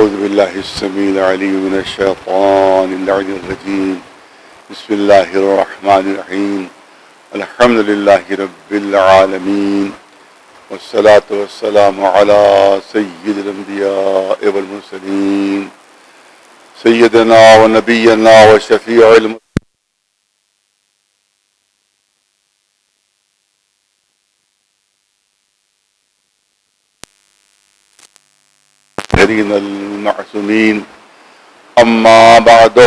أعوذ بالله السميع العليم من الشيطان اللعين الرجيم. بسم الله الرحمن الرحيم. الحمد لله رب العالمين، والصلاة والسلام على سيد الأنبياء والمرسلين سيدنا ونبينا وشفيع المعصومين. أما بعد،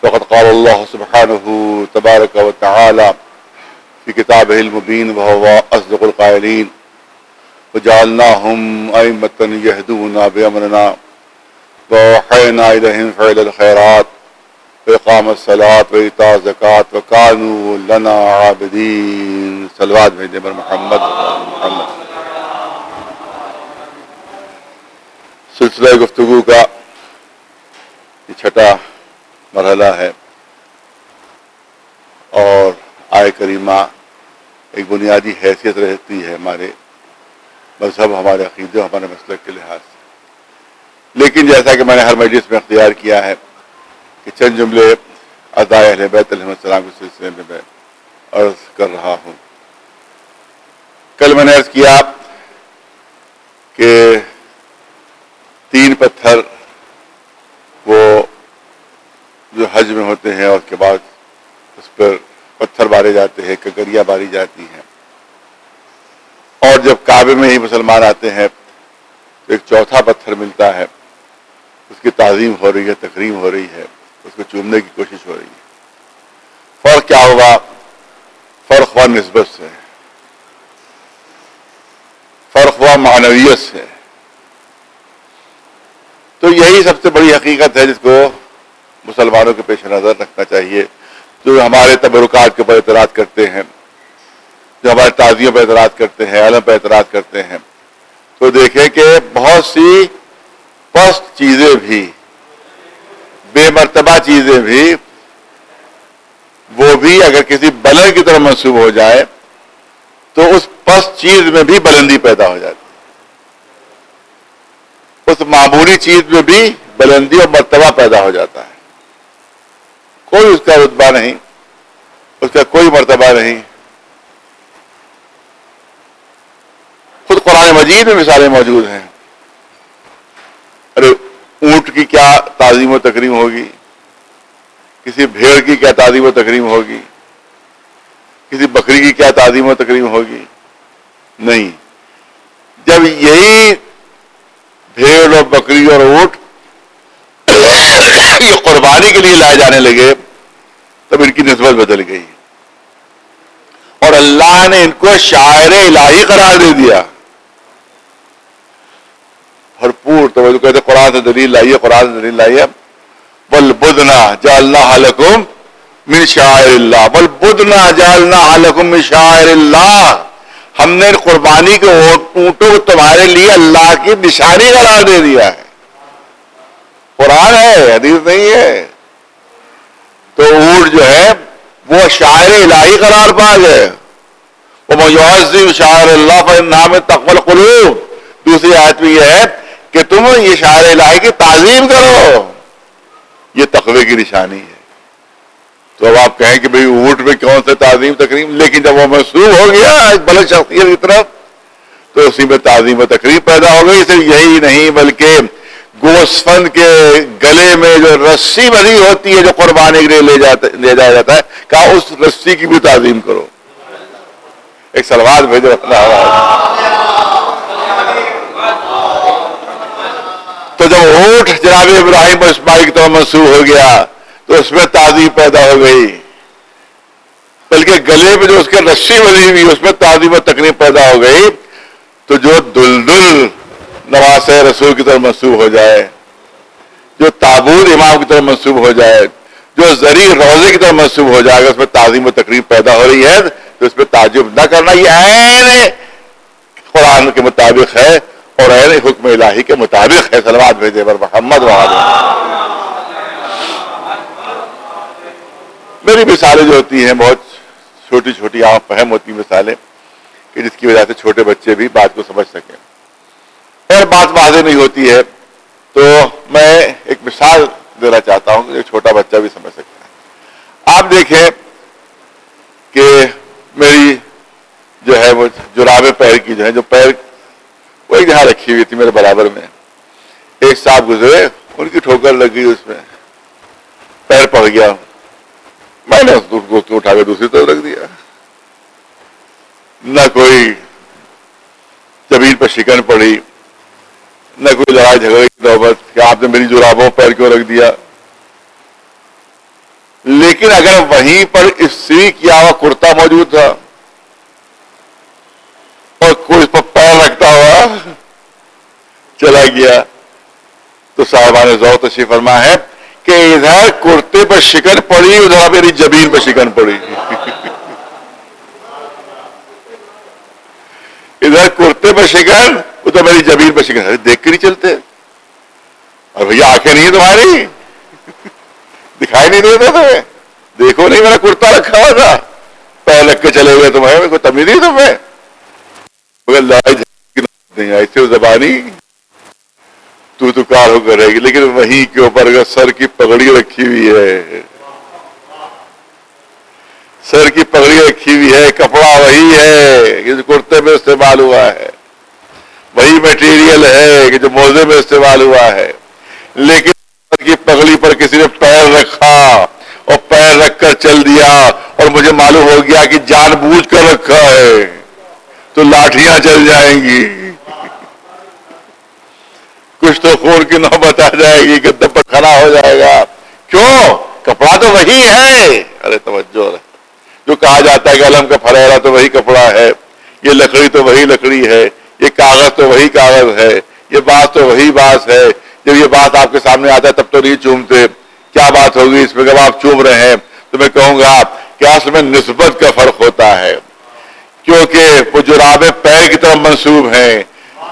فقد قال الله سبحانه تبارك وتعالى في كتابه المبين وهو أصدق القائلين: وجعلناهم أئمة يهدون بأمرنا وأوحينا إليهم فعل الخيرات وإقام الصلاة وإيتاء الزكاة وكانوا لنا عابدين. صلوات بھیجیں پر محمد. سلسلہ گفتگو کا یہ چھٹا مرحلہ ہے، اور آئے کریمہ ایک بنیادی حیثیت رہتی ہے ہمارے مذہب، ہمارے عقیدے، ہمارے مسلک کے لحاظ سے. لیکن جیسا کہ میں نے ہر مجلس میں اختیار کیا ہے کہ چند جملے ادائے اہل بیت علیہ السلام کے سلسلے میں میں عرض کر رہا ہوں. کل میں نے عرض کیا کہ 3 پتھر وہ جو حج میں ہوتے ہیں، اور اس کے بعد اس پر پتھر بارے جاتے ہیں، ککریاں باری جاتی ہیں، اور جب کعبے میں ہی مسلمان آتے ہیں تو ایک چوتھا پتھر ملتا ہے، اس کی تعظیم ہو رہی ہے، تکریم ہو رہی ہے، اس کو چومنے کی کوشش ہو رہی ہے. فرق کیا ہوگا؟ فرق ہوا نسبت سے، فرق ہوا معنویت سے. تو یہی سب سے بڑی حقیقت ہے جس کو مسلمانوں کے پیش نظر رکھنا چاہیے. جو ہمارے تبرکات کے اوپر اعتراض کرتے ہیں، جو ہمارے تعزیوں پر اعتراض کرتے ہیں، علم پر اعتراض کرتے ہیں، تو دیکھیں کہ بہت سی پست چیزیں بھی، بے مرتبہ چیزیں بھی، وہ بھی اگر کسی بلند کی طرف منسوب ہو جائے تو اس پست چیز میں بھی بلندی پیدا ہو جاتی ہے. اس معمولی چیز میں بھی بلندی اور مرتبہ پیدا ہو جاتا ہے. کوئی اس کا رتبہ نہیں، اس کا کوئی مرتبہ نہیں. خود قرآن مجید میں مثالیں موجود ہیں. ارے اونٹ کی کیا تعظیم و تکریم ہوگی، کسی بھیڑ کی کیا تعظیم و تکریم ہوگی، کسی بکری کی کیا تعظیم و تکریم ہوگی؟ نہیں. جب یہی بھیڑ اور بکری اور اونٹ یہ قربانی کے لیے لائے جانے لگے تب ان کی نسبت بدل گئی، اور اللہ نے ان کو شاعر الہی قرار دے دیا. بھرپور توجہ کہتے قرآن سے دلیل لائیے، قرآن سے دلیل لائیے. والبدنا جعلناها لکم من شعائر اللہ، والبدنا جعلناها لکم من شعائر اللہ. ہم نے قربانی کے اونٹوں کو تمہارے لیے اللہ کی نشانی قرار دے دیا ہے. قرآن ہے، حدیث نہیں ہے. تو اونٹ جو ہے وہ شاعر الہی قرار پا گئے. وَمَن يُعَظِّمْ شَعَائِرَ اللَّهِ فَإِنَّهَا مِن تَقْوَى الْقُلُوبِ. دوسری آیت میں یہ ہے کہ تم یہ شاعر الہی کی تعظیم کرو، یہ تقوی کی نشانی ہے. تو اب آپ کہیں کہ بھئی اونٹ میں کون سے تعظیم تکریم، لیکن جب وہ منسوب ہو گیا ایک بلند شخصیت کی طرف تو اسی میں تعظیم و تکریم پیدا ہو گئی. صرف یہی نہیں بلکہ گوسفند کے گلے میں جو رسی بندھی ہوتی ہے جو قربانی کے لیے لے جایا جاتا ہے، کہا اس رسی کی بھی تعظیم کرو. ایک سلوات بھیجو اپنا. تو جب اونٹ جناب ابراہیم اور اسماعیل کی طرف منسوب ہو گیا تو اس میں تعظیم پیدا ہو گئی، بلکہ گلے میں جو اس کے رسی بندھی ہوئی اس میں تعظیم و تکریم پیدا ہو گئی. تو جو دلدل نواسہ رسول کی طرف منسوب ہو جائے، جو تابوت امام کی طرف منسوب ہو جائے، جو زری روزے کی طرف منسوب ہو جائے گا، اس میں تعظیم و تکریم پیدا ہو رہی ہے تو اس میں تعجب نہ کرنا. یہ عین قرآن کے مطابق ہے اور عین حکم الہی کے مطابق ہے. صلوات بھیجے پر محمد وعلیہ. میری مثالیں جو ہوتی ہیں بہت چھوٹی چھوٹی عام فہم ہوتی مثالیں کہ جس کی وجہ سے چھوٹے بچے بھی بات کو سمجھ سکیں، اور بات واضح نہیں ہوتی ہے تو میں ایک مثال دینا چاہتا ہوں کہ ایک چھوٹا بچہ بھی سمجھ سکتا ہے. آپ دیکھیں کہ میری جو ہے وہ جرابیں پیر کی جو ہے، جو پیر وہ ایک جہاں رکھی ہوئی تھی میرے برابر میں، ایک صاحب گزرے، ان کی ٹھوکر لگ گئی، اس میں پیر پڑ گیا، میں نے اس کو اٹھا کے دوسری طرف رکھ دیا. نہ کوئی زمین پر شکن پڑی، نہ کوئی لڑائی جھگڑے کی نوبت کہ آپ نے میری جرابوں پیر کیوں رکھ دیا. لیکن اگر وہیں پر استری کیا ہوا کرتا موجود تھا اور کوئی اس پر پیر رکھتا ہوا چلا گیا، تو صاحبان ذوق تشریف فرما ہے کہ ادھر کرتے پر شکن پڑی، ادھر میری جبین پر شکن پڑی. ادھر کرتے پر شکن، ادھر میری جبین پر شکن. دیکھ کے نہیں چلتے؟ اور بھیا آنکھیں نہیں تمہاری؟ دکھائی نہیں دیتا تمہیں؟ دیکھو نہیں میرا کرتا رکھا ہوا تھا، پیر لگ کے چلے ہوئے تمہیں، میرے کو تمیز نہیں تمہیں؟ مگر لڑائی نہیں ایسے زبانی تو کار ہو کر رہے گی. لیکن وہیں کے اوپر اگر سر کی پگڑی رکھی ہوئی ہے، سر کی پگڑی رکھی ہوئی ہے، کپڑا وہی ہے کہ جو کرتے میں استعمال ہوا ہے، وہی میٹیریل ہے کہ جو موزے میں استعمال ہوا ہے، لیکن سر کی پگڑی پر کسی نے پیر رکھا اور پیر رکھ کر چل دیا اور مجھے معلوم ہو گیا کہ جان بوجھ کر رکھا ہے، تو لاٹھیاں چل جائیں گی، کچھ تو خون کی نوبت آ جائے گی، گدے پر کھڑا ہو جائے گا. کیوں؟ کپڑا تو وہی ہے. ارے توجہ، جو کہا جاتا ہے کہ علم کا پھریرا تو وہی کپڑا ہے، یہ لکڑی تو وہی لکڑی ہے، یہ کاغذ تو وہی کاغذ ہے، یہ بات تو وہی بات ہے. جب یہ بات آپ کے سامنے آتا ہے تب تو نہیں چومتے. کیا بات ہوگی اس میں جب آپ چوم رہے ہیں؟ تو میں کہوں گا کہ اصل میں نسبت کا فرق ہوتا ہے، کیونکہ وہ جرابیں پیر کی طرف منسوب ہیں،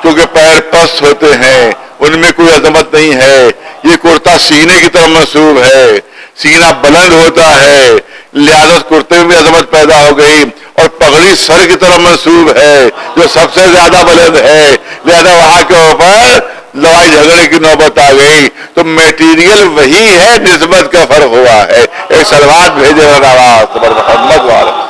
کیونکہ پیر پست ہوتے ہیں، ان میں کوئی عظمت نہیں ہے. یہ کرتا سینے کی طرف منسوب ہے، سینہ بلند ہوتا ہے، لہذا کرتے میں بھی عظمت پیدا ہو گئی. اور پگڑی سر کی طرف منسوب ہے جو سب سے زیادہ بلند ہے، لہذا وہاں کے اوپر لڑائی جھگڑے کی نوبت آ گئی. تو میٹیریل وہی ہے، نسبت کا فرق ہوا ہے. ایک سلوات بھیجے آواز محمد والا.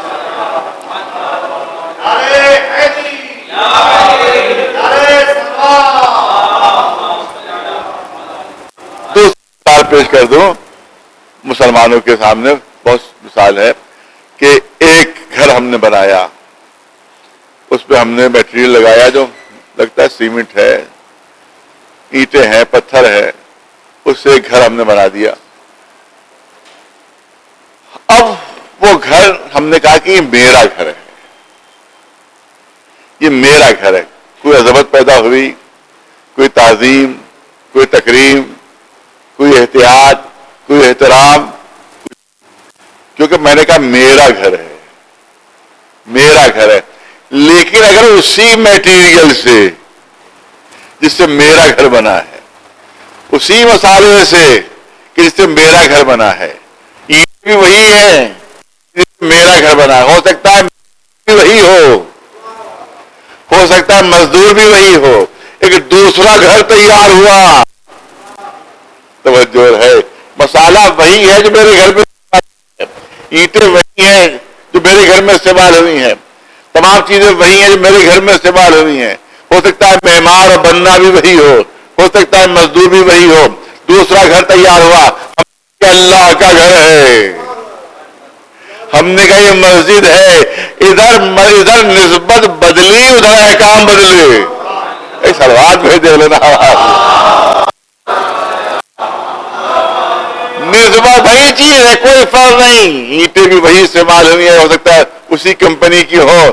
دوسری پیش کر دوں مسلمانوں کے سامنے، بہت مثال ہے کہ ایک گھر ہم نے بنایا، اس پہ ہم نے میٹیریل لگایا جو لگتا ہے سیمنٹ ہے، اینٹیں ہیں، پتھر ہے، اس سے ایک گھر ہم نے بنا دیا. اب وہ گھر ہم نے کہا کہ یہ میرا گھر ہے، یہ میرا گھر ہے. کوئی عظمت پیدا ہوئی، کوئی تعظیم، کوئی تکریم، کوئی احتیاط، کوئی احترام، کیونکہ میں نے کہا میرا گھر ہے، میرا گھر ہے. لیکن اگر اسی میٹیریل سے جس سے میرا گھر بنا ہے، اسی مسالے سے کہ جس سے میرا گھر بنا ہے، یہ بھی وہی ہے جس سے میرا گھر بنا ہے، ہو سکتا ہے بھی وہی ہو سکتا ہے مزدور بھی وہی ہو، ایک دوسرا گھر تیار ہوا. توجہ ہے، مسالہ وہی ہے جو میرے گھر میں، اینٹیں وہی ہیں جو میرے گھر میں استعمال ہوئی ہیں، تمام چیزیں وہی ہیں جو میرے گھر میں استعمال ہوئی ہیں. ہو سکتا ہے معمار اور بننا بھی وہی ہو سکتا ہے مزدور بھی وہی ہو. دوسرا گھر تیار ہوا، اللہ کا گھر ہے، ہم نے کہا یہ مسجد ہے. ادھر نسبت بدلی، ادھر احکام بدلے. ایک سلوات بھیجے لینا، نسبت وہی چیز ہے، کوئی فرق نہیں. اینٹیں بھی وہی استعمال ہوئی ہیں، ہو سکتا ہے اسی کمپنی کی ہو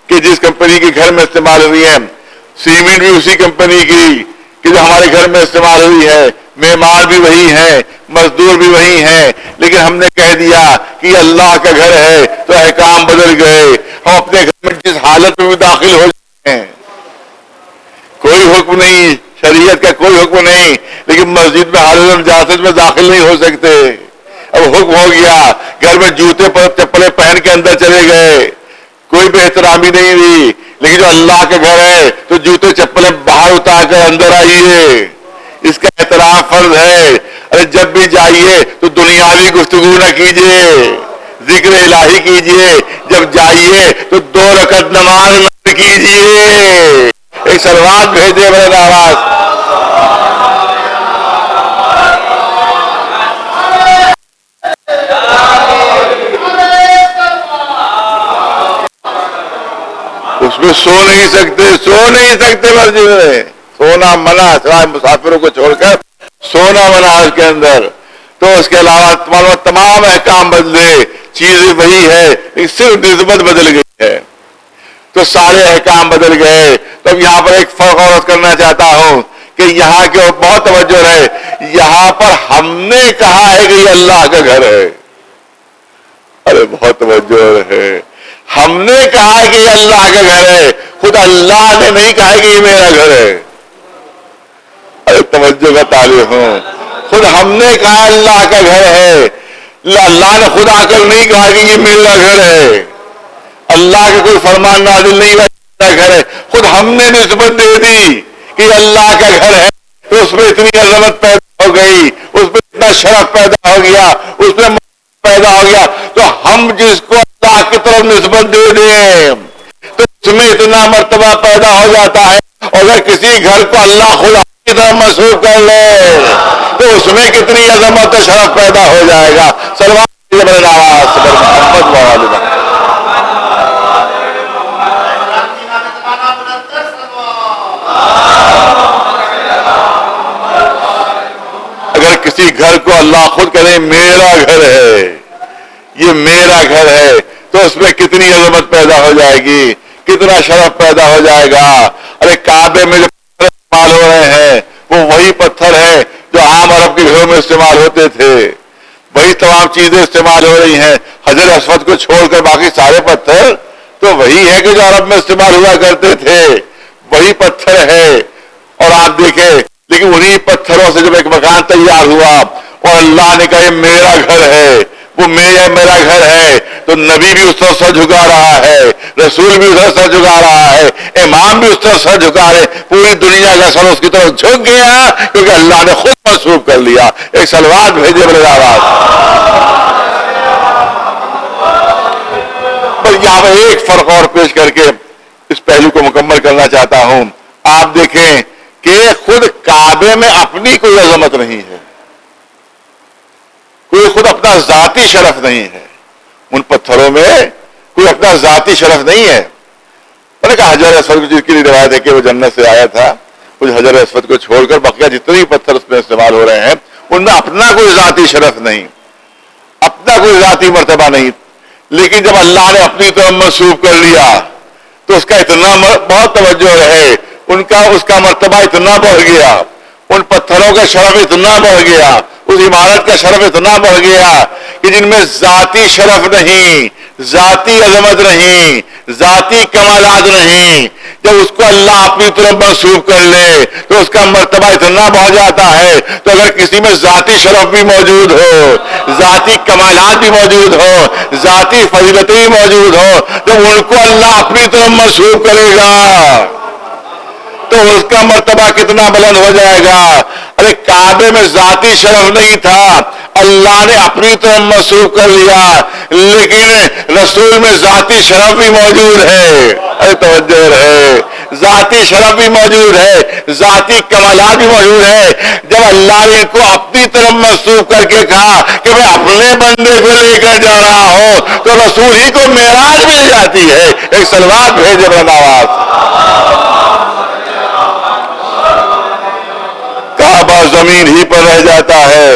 کہ جس کمپنی کے گھر میں استعمال ہوئی ہے، سیمنٹ بھی اسی کمپنی کی کہ جو ہمارے گھر میں استعمال ہوئی ہے، معمار بھی وہی ہیں، مزدور بھی وہی ہیں. لیکن ہم نے کہہ دیا کہ یہ اللہ کا گھر ہے تو احکام بدل گئے. ہم اپنے گھر میں جس حالت میں بھی داخل ہو جاتے ہیں، کوئی حکم نہیں، شریعت کا کوئی حکم نہیں، لیکن مسجد میں حالت نجاست میں داخل نہیں ہو سکتے. اب حکم ہو گیا، گھر میں جوتے پر چپلیں پہن کے اندر چلے گئے، کوئی بے احترامی نہیں ہوئی. لیکن جو اللہ کا گھر ہے تو جوتے چپلیں باہر اتار کر اندر آئیے. اس کا احترام فرض ہے. ارے جب بھی جائیے تو دنیاوی گفتگو نہ کیجیے, ذکر الہی کیجیے. جب جائیے تو 2 رکعت نماز نہ کیجیے. ایک سلوات بھیجے بڑے آواز. اس میں سو نہیں سکتے مسجد میں. سونا منع, سوائے مسافروں کو چھوڑ کر سونا منع اس کے اندر. تو اس کے علاوہ تمام احکام بدلے, چیزیں وہی ہے, صرف نسبت بدل گئی ہے. تو سارے احکام بدل گئے. تو اب یہاں پر ایک فرق اور کرنا چاہتا ہوں کہ یہاں کے بہت توجہ ہے, یہاں پر ہم نے کہا ہے کہ یہ اللہ کا گھر ہے. ارے بہت توجہ ہے, ہم نے کہا ہے کہ یہ اللہ کا گھر ہے, خود اللہ نے نہیں کہا کہ یہ میرا گھر ہے. ارے توجہ کا طالب ہوں, خود ہم نے کہا اللہ کا گھر ہے. اللہ نے خود آ کر نہیں کہا کہ یہ میرا گھر ہے. اللہ کا کوئی فرمان نازل نہیں ہوا میرا گھر ہے, خود ہم نے نسبت دے دی کہ یہ اللہ کا گھر ہے. تو اس میں اتنی عظمت پیدا ہو گئی, اس میں اتنا شرف پیدا ہو گیا, اس میں پیدا ہو گیا. تو ہم جس کو اللہ کی طرف نسبت دے دیں تو اس میں اتنا مرتبہ پیدا ہو جاتا ہے. اور اگر کسی گھر کو اللہ خدا کی طرف منسوب کر لے تو اس میں کتنی عظمت و شرف پیدا ہو جائے گا. اگر کسی گھر کو اللہ خود کہے میرا گھر ہے, یہ میرا گھر ہے, تو اس میں کتنی عظمت پیدا ہو جائے گی, کتنا شرف پیدا ہو جائے گا. ارے کعبے میں جو پتھر استعمال ہو رہے ہیں وہ وہی پتھر ہے جو عام عرب کے گھروں میں استعمال ہوتے تھے, وہی تمام چیزیں استعمال ہو رہی ہیں. حجر اسود کو چھوڑ کر باقی سارے پتھر تو وہی ہے کہ جو عرب میں استعمال ہوا کرتے تھے, وہی پتھر ہے. اور آپ دیکھیں, لیکن انہی پتھروں سے جب ایک مکان تیار ہوا اور اللہ نے کہا یہ میرا گھر ہے, وہ میرا گھر ہے, تو نبی بھی اس طرح سر جھکا رہا ہے, رسول بھی اس طرح سر جھکا رہا ہے, امام بھی اس طرح سر جھکا رہے, پوری دنیا کا سر اس کی طرف جھک گیا کیونکہ اللہ نے خود منسوب کر لیا. ایک سلوات بھیجے بڑے آواز. پر یہاں پر ایک فرق اور پیش کر کے اس پہلو کو مکمل کرنا چاہتا ہوں. آپ دیکھیں کہ خود کعبے میں اپنی کوئی عظمت نہیں ہے, کوئی خود اپنا ذاتی شرف نہیں ہے. ان پتھروں میں کوئی اپنا ذاتی شرف نہیں ہے. میں نے کہا حجر اسود جس کی روایت ہے کہ وہ جنت سے آیا تھا, اس حجر اسود کو چھوڑ کر بقیہ جتنے پتھر اس میں استعمال ہو رہے ہیں ان میں اپنا کوئی ذاتی شرف نہیں, اپنا کوئی ذاتی مرتبہ نہیں. لیکن جب اللہ نے اپنی طرف منسوب کر لیا تو اس کا اتنا بہت توجہ رہے, اس کا مرتبہ اتنا بڑھ گیا, ان پتھروں کا شرف اتنا بڑھ گیا, اس عمارت کا شرف اتنا بڑھ گیا کہ جن میں ذاتی شرف نہیں, ذاتی عظمت نہیں, ذاتی کمالات نہیں, جب اس کو اللہ اپنی طرف منسوب کر لے تو اس کا مرتبہ اتنا بڑھ جاتا ہے. تو اگر کسی میں ذاتی شرف بھی موجود ہو, ذاتی کمالات بھی موجود ہو, ذاتی فضیلتیں بھی موجود ہو, تو ان کو اللہ اپنی طرف منسوب کرے گا تو اس کا مرتبہ کتنا بلند ہو جائے گا. ارے کعبے میں ذاتی شرف نہیں تھا, اللہ نے اپنی طرف منسوب کر لیا, لیکن رسول میں ذاتی شرف بھی موجود ہے. ارے توجہ ہے, ذاتی شرف بھی موجود ہے, ذاتی کمالات بھی موجود ہے. جب اللہ نے ان کو اپنی طرف منسوب کر کے کہا کہ میں اپنے بندے کو لے کر جا رہا ہوں تو رسول ہی کو معراج مل جاتی ہے. ایک سلوات بھیجے بلند آواز. کعبہ زمین ہی پر رہ جاتا ہے,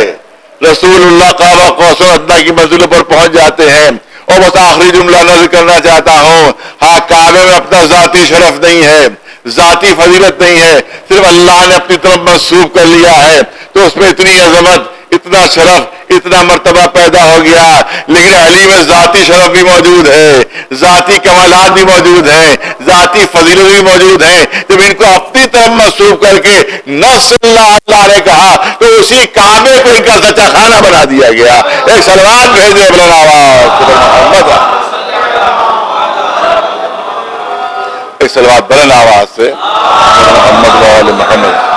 رسول اللہ کعبہ قوس ادنیٰ کی منزلوں پر پہنچ جاتے ہیں. اور بس آخری جملہ نظر کرنا چاہتا ہوں, ہاں کعبے میں اپنا ذاتی شرف نہیں ہے, ذاتی فضیلت نہیں ہے, صرف اللہ نے اپنی طرف منسوب کر لیا ہے تو اس میں اتنی عظمت, اتنا شرف, اتنا مرتبہ پیدا ہو گیا. لیکن علی میں ذاتی شرف بھی موجود ہے, ذاتی کمالات بھی موجود ہیں, ذاتی فضیلت بھی موجود ہیں. جب ان کو اپنی طرف منسوب کر کے نفس اللہ نے کہا تو اسی کعبے کو ان کا سچا خانہ بنا دیا گیا. ایک سلوات بھیجے بلند آواز. ایک سلوات بلند آواز سے محمد و آل محمد.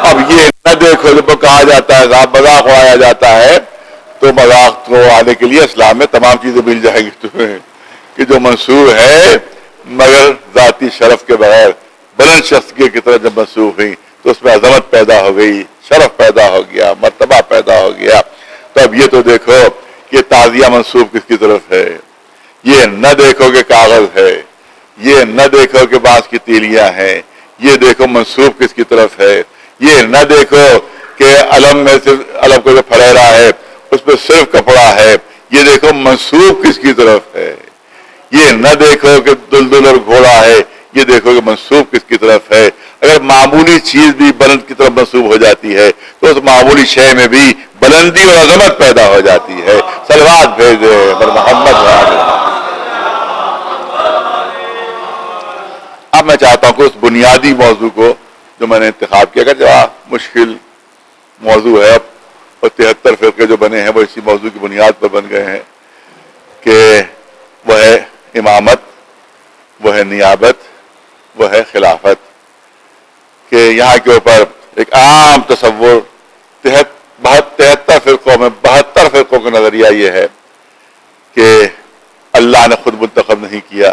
اب یہ نہ دیکھو جب کہا جاتا ہے مذاق اڑایا جاتا ہے تو مذاق کو آنے کے لیے اسلام میں تمام چیزیں مل جائیں گی تمہیں کہ جو منسوب ہے مگر ذاتی شرف کے بغیر بلند شخص کی طرح جب منسوب ہوئی تو اس میں عظمت پیدا ہو گئی، شرف پیدا ہو گیا، مرتبہ پیدا ہو گیا. تو اب یہ تو دیکھو کہ تعزیہ منسوب کس کی طرف ہے، یہ نہ دیکھو کہ کاغذ ہے، یہ نہ دیکھو کہ بانس کی تیلیاں ہیں، یہ دیکھو منسوب کس کی طرف ہے. یہ نہ دیکھو کہ علم میں صرف علم کو جو پھریرا ہے اس پہ صرف کپڑا ہے، یہ دیکھو منسوب کس کی طرف ہے. یہ نہ دیکھو کہ دلدل اور گھوڑا ہے، یہ دیکھو کہ منسوب کس کی طرف ہے. اگر معمولی چیز بھی بلند کی طرف منسوب ہو جاتی ہے تو اس معمولی شے میں بھی بلندی اور عظمت پیدا ہو جاتی ہے. صلوات بھیجے بر محمد. اب میں چاہتا ہوں کہ اس بنیادی موضوع کو جو میں نے انتخاب کیا، اگر مشکل موضوع ہے اور 73 فرقے جو بنے ہیں وہ اسی موضوع کی بنیاد پر بن گئے ہیں کہ وہ ہے امامت، وہ ہے نیابت، وہ ہے خلافت، کہ یہاں کے اوپر ایک عام تصور 73 فرقوں میں 72 فرقوں کا نظریہ یہ ہے کہ اللہ نے خود منتخب نہیں کیا،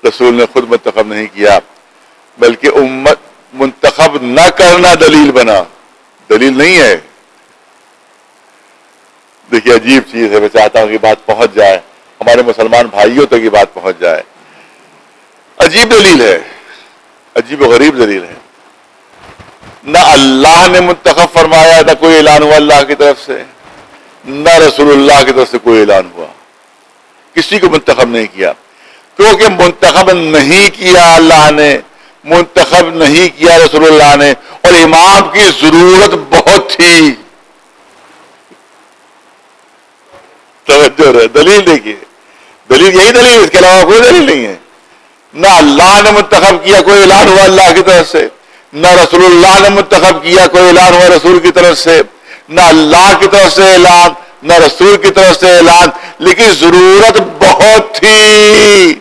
رسول نے خود منتخب نہیں کیا، بلکہ امت منتخب نہ کرنا دلیل بنا، دلیل نہیں ہے. دیکھیے عجیب چیز ہے، میں چاہتا ہوں کہ بات پہنچ جائے ہمارے مسلمان بھائیوں تک یہ بات پہنچ جائے. عجیب دلیل ہے، عجیب و غریب دلیل ہے. نہ اللہ نے منتخب فرمایا، نہ کوئی اعلان ہوا اللہ کی طرف سے، نہ رسول اللہ کی طرف سے کوئی اعلان ہوا، کسی کو منتخب نہیں کیا. کیونکہ منتخب نہیں کیا اللہ نے، منتخب نہیں کیا رسول اللہ نے، اور امام کی ضرورت بہت تھی. توجہ رہے، دلیل دیکھیے، دلیل یہی دلیل، اس کے علاوہ کوئی دلیل نہیں ہے. نہ اللہ نے منتخب کیا، کوئی اعلان ہوا اللہ کی طرف سے، نہ رسول اللہ نے منتخب کیا، کوئی اعلان ہوا رسول کی طرف سے، نہ اللہ کی طرف سے اعلان، نہ رسول کی طرف سے اعلان، لیکن ضرورت بہت تھی.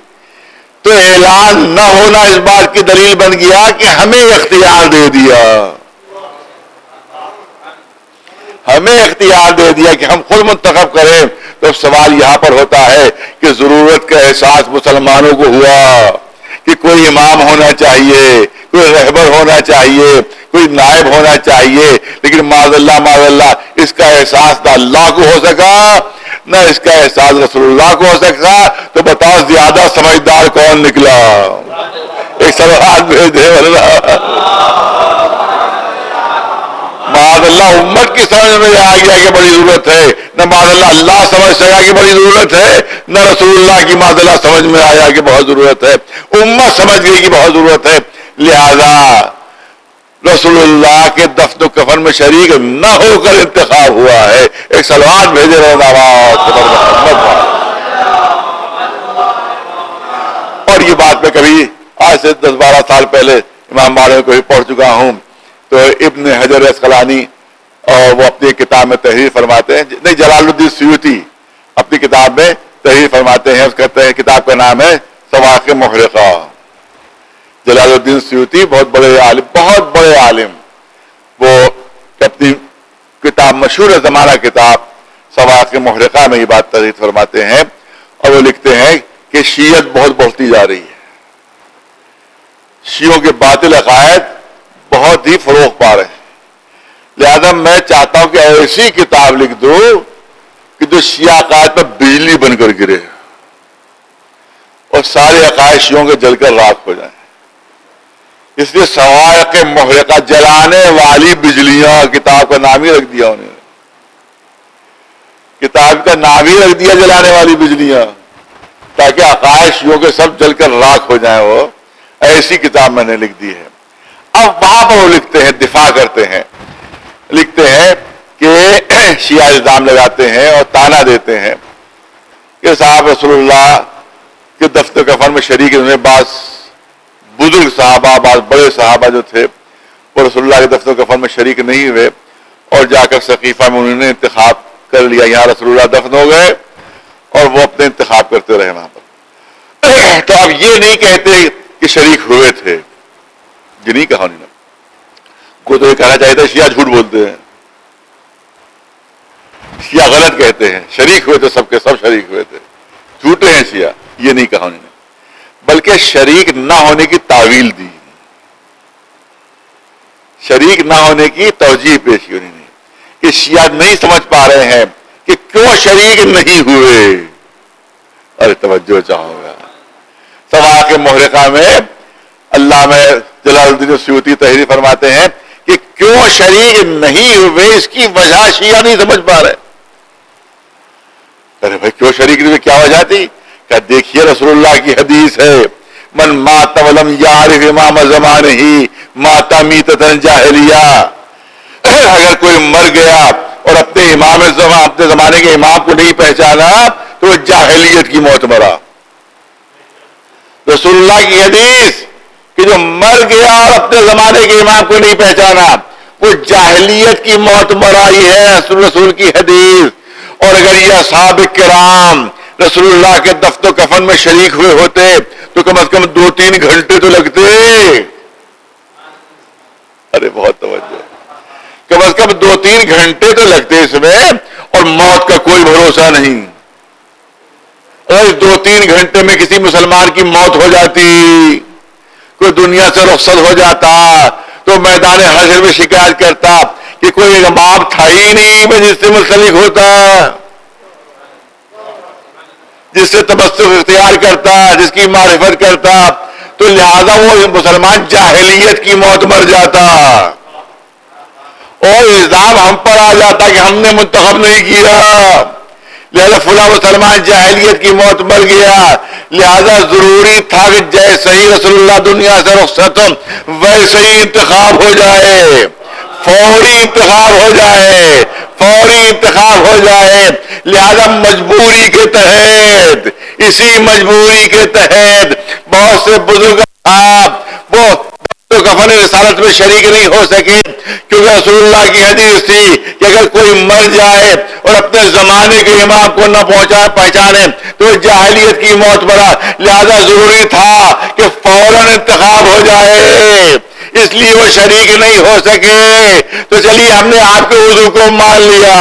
تو اعلان نہ ہونا اس بات کی دلیل بن گیا کہ ہمیں اختیار دے دیا، ہمیں اختیار دے دیا کہ ہم خود منتخب کریں. تو سوال یہاں پر ہوتا ہے کہ ضرورت کا احساس مسلمانوں کو ہوا کہ کوئی امام ہونا چاہیے، کوئی رہبر ہونا چاہیے، کوئی نائب ہونا چاہیے، لیکن معاذ اللہ اس کا احساس نہ اللہ کو ہو سکا، نہ اس کا احساس رسول اللہ کو ہو سکا. تو بتاؤ زیادہ سمجھدار کون نکلا؟ ایک سوال بھیجے اللہ. معاذ اللہ امت کی سمجھ میں آ گیا کہ بڑی ضرورت ہے، نہ معاذ اللہ سمجھ سکا کہ بڑی ضرورت ہے، نہ رسول اللہ کی معاذ اللہ سمجھ میں آیا کہ بہت ضرورت ہے. امت سمجھ گئی کہ بہت ضرورت ہے، لہذا رسول اللہ کے دفن و کفن میں شریک نہ ہو کر انتخاب ہوا ہے. ایک سلوات بھیجے رہے محمد. اور یہ بات میں کبھی آج سے 10-12 سال پہلے امام مالک کو پڑھ چکا ہوں. تو ابن حجر اسقلانی اور وہ اپنی کتاب میں تحریر فرماتے ہیں، نہیں جلال الدین سیوطی اپنی کتاب میں تحریر فرماتے ہیں، اس کہتے ہیں کتاب کا نام ہے سواق محرقہ. جلال الدین سیوطی بہت بڑے عالم، وہ اپنی کتاب مشہور زمانہ کتاب سواق محرقہ میں یہ بات تحریر فرماتے ہیں، اور وہ لکھتے ہیں کہ شیعت بہت بڑھتی جا رہی ہے، شیعوں کے باطل عقائد بہت ہی فروغ پا رہے ہیں. لہذا میں چاہتا ہوں کہ ایسی کتاب لکھ دو کہ جو شیعہ عقائد پر بجلی بن کر گرے اور سارے عقائد شیعوں کے جل کر راکھ ہو جائیں. اس لیے سواق محرقہ، جلانے والی بجلیاں، کتاب کا نام ہی رکھ دیا انہوں نے، کتاب کا نام ہی رکھ دیا جلانے والی بجلیاں، تاکہ عقائد شیعوں کے سب جل کر راکھ ہو جائیں. وہ ایسی کتاب میں نے لکھ دی ہے. اب وہاں پر وہ لکھتے ہیں، دفاع کرتے ہیں، لکھتے ہیں کہ شیعہ الزام لگاتے ہیں اور تانا دیتے ہیں کہ صاحب رسول اللہ کے دفن کفن میں شریک ہوئے بعض بزرگ صحابہ، بعض بڑے صحابہ جو تھے وہ رسول اللہ کے دفن کفن میں شریک نہیں ہوئے، اور جا کر سقیفہ میں انہوں نے انتخاب کر لیا، یہاں رسول اللہ دفن ہو گئے اور وہ اپنے انتخاب کرتے رہے وہاں پر. تو اب یہ نہیں کہتے کہ شریک ہوئے تھے، یہ نہیں کہا انہوں نے، کوئی تو یہ کہنا چاہیے تھا شیعہ جھوٹ بولتے ہیں، شیعہ غلط کہتے ہیں، شریک ہوئے تھے سب کے سب شریک ہوئے تھے، جھوٹے ہیں شیعہ. یہ نہیں کہا انہوں نے، بلکہ شریک نہ ہونے کی تعویل دی، شریک نہ ہونے کی توجیہ پیش کی انہوں نے کہ شیعہ نہیں سمجھ پا رہے ہیں کہ کیوں شریک نہیں ہوئے. ارے توجہ چاہوں گا، سوا کے محرقہ میں علامہ جلال الدین السیوطی تحریر فرماتے ہیں کہ کیوں شریک نہیں ہوئے اس کی وجہ شیعہ نہیں سمجھ پا رہے. ارے بھائی کیوں شریک نہیں ہوئے، کیا وجہ تھی؟ کہ دیکھیے رسول اللہ کی حدیث ہے، من مات ولم یعرف امام زمانہ ہی مات میتۃ جاہلیہ. اگر کوئی مر گیا اور اپنے اپنے زمانے کے امام کو نہیں پہچانا تو وہ جاہلیت کی موت مرا. رسول اللہ کی حدیث کہ جو مر گیا اور اپنے زمانے کے امام کو نہیں پہچانا وہ جاہلیت کی موت مرائی ہے، رسول کی حدیث. اور اگر یہ اصحاب کرام رسول اللہ کے دفن و کفن میں شریک ہوئے ہوتے تو کم از کم 2-3 گھنٹے تو لگتے. ارے بہت توجہ، کم از کم 2-3 گھنٹے تو لگتے اس میں، اور موت کا کوئی بھروسہ نہیں. اگر 2-3 گھنٹے میں کسی مسلمان کی موت ہو جاتی، کوئی دنیا سے رخصت ہو جاتا تو میدان حشر میں شکایت کرتا کہ کوئی امام تھا ہی نہیں میں جس سے منسلک ہوتا، جس سے تبسط اختیار کرتا، جس کی معرفت کرتا. تو لہذا وہ مسلمان جاہلیت کی موت مر جاتا اور الزام ہم پر آ جاتا کہ ہم نے منتخب نہیں کیا، لہذا فلاں مسلمان جاہلیت کی موت مر گیا. لہذا ضروری تھا کہ جیسے ہی رسول اللہ دنیا سے رخصت ویسے ہی انتخاب ہو جائے، فوری انتخاب ہو جائے، فوری انتخاب ہو جائے. لہذا مجبوری کے تحت، اسی مجبوری کے تحت بہت سے بزرگ آپ وہ کفن رسالت میں شریک نہیں ہو سکے، کیونکہ رسول اللہ کی حدیث تھی کہ اگر کوئی مر جائے اور اپنے زمانے کے امام کو نہ پہچانے تو جاہلیت کی موت مرا. لہذا ضروری تھا کہ فوراً انتخاب ہو جائے، اس لیے وہ شریک نہیں ہو سکے. تو چلیے ہم نے آپ کے وضو کو مان لیا،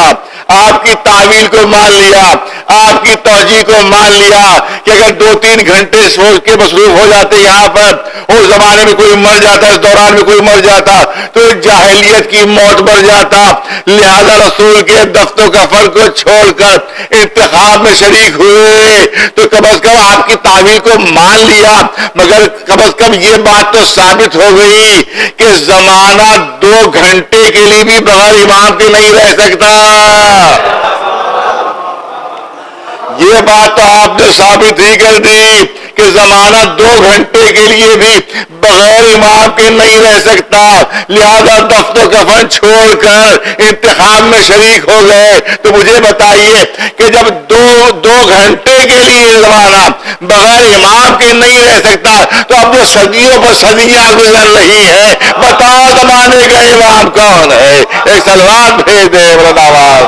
آپ کی تعویل کو مان لیا، آپ کی توجیہ کو مان لیا کہ اگر 2-3 گھنٹے سوچ کے مصروف ہو جاتے یہاں پر، اس زمانے میں کوئی مر جاتا، اس دوران میں کوئی مر جاتا تو جاہلیت کی موت مر جاتا. لہذا رسول کے دفن و کفن کو چھوڑ کر انتخاب میں شریک ہوئے تو کم از کم آپ کی تعویل کو مان لیا، مگر کم از کم یہ بات تو ثابت ہو گئی کہ زمانہ 2 گھنٹے کے لیے بھی بغیر امام کے نہیں رہ سکتا. یہ بات تو آپ نے ثابت ہی کر دی کہ زمانہ 2 گھنٹے کے لیے بھی بغیر امام کے نہیں رہ سکتا. لہذا دفن و کفن چھوڑ کر انتخاب میں شریک ہو گئے. تو مجھے بتائیے کہ جب 2 گھنٹے کے لیے زمانہ بغیر امام کے نہیں رہ سکتا تو اب وہ صدیوں پر صدیاں گزر رہی ہیں، بتاؤ زمانے کا امام کون ہے؟ ایک سلمان بھیج دے بلند آواز.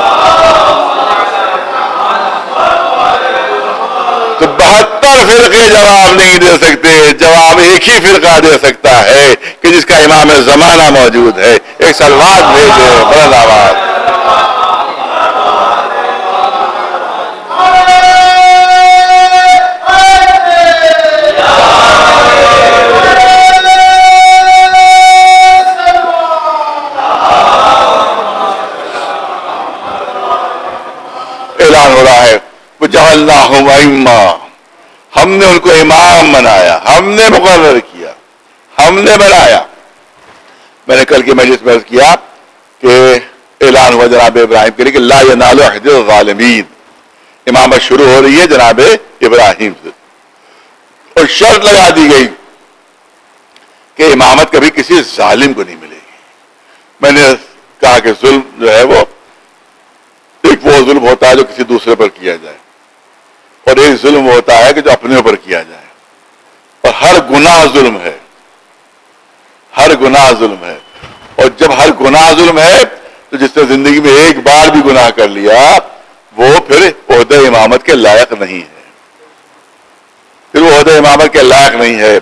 تو 72 فرقے جواب نہیں دے سکتے، جواب ایک ہی فرقہ دے سکتا ہے کہ جس کا امام زمانہ موجود ہے. ایک سلوات بھیجے بلند آواز. اعلان ہو رہا ہے وَجَعَلْنَاهُمْ أَئِمَّةً، ہم نے ان کو امام بنایا، ہم نے مقرر کیا، ہم نے بنایا. میں نے کل کی مجلس میں عرض کیا کہ اعلان ہوا جناب ابراہیم کے لیے کہ لا ینال عہد الظالمین، امامت شروع ہو رہی ہے جناب ابراہیم سے، اور شرط لگا دی گئی کہ امامت کبھی کسی ظالم کو نہیں ملے گی. میں نے کہا کہ ظلم جو ہے وہ ایک وہ ظلم ہوتا ہے جو کسی دوسرے پر کیا جائے، اور ایک ظلم ہوتا ہے کہ جو اپنے اوپر کیا جائے. اور ہر گناہ ظلم ہے، ہر گناہ ظلم ہے. اور جب ہر گناہ ظلم ہے تو جس نے زندگی میں ایک بار بھی گناہ کر لیا وہ پھر عہدہ امامت کے لائق نہیں ہے، پھر وہ عہدہ امامت کے لائق نہیں ہے.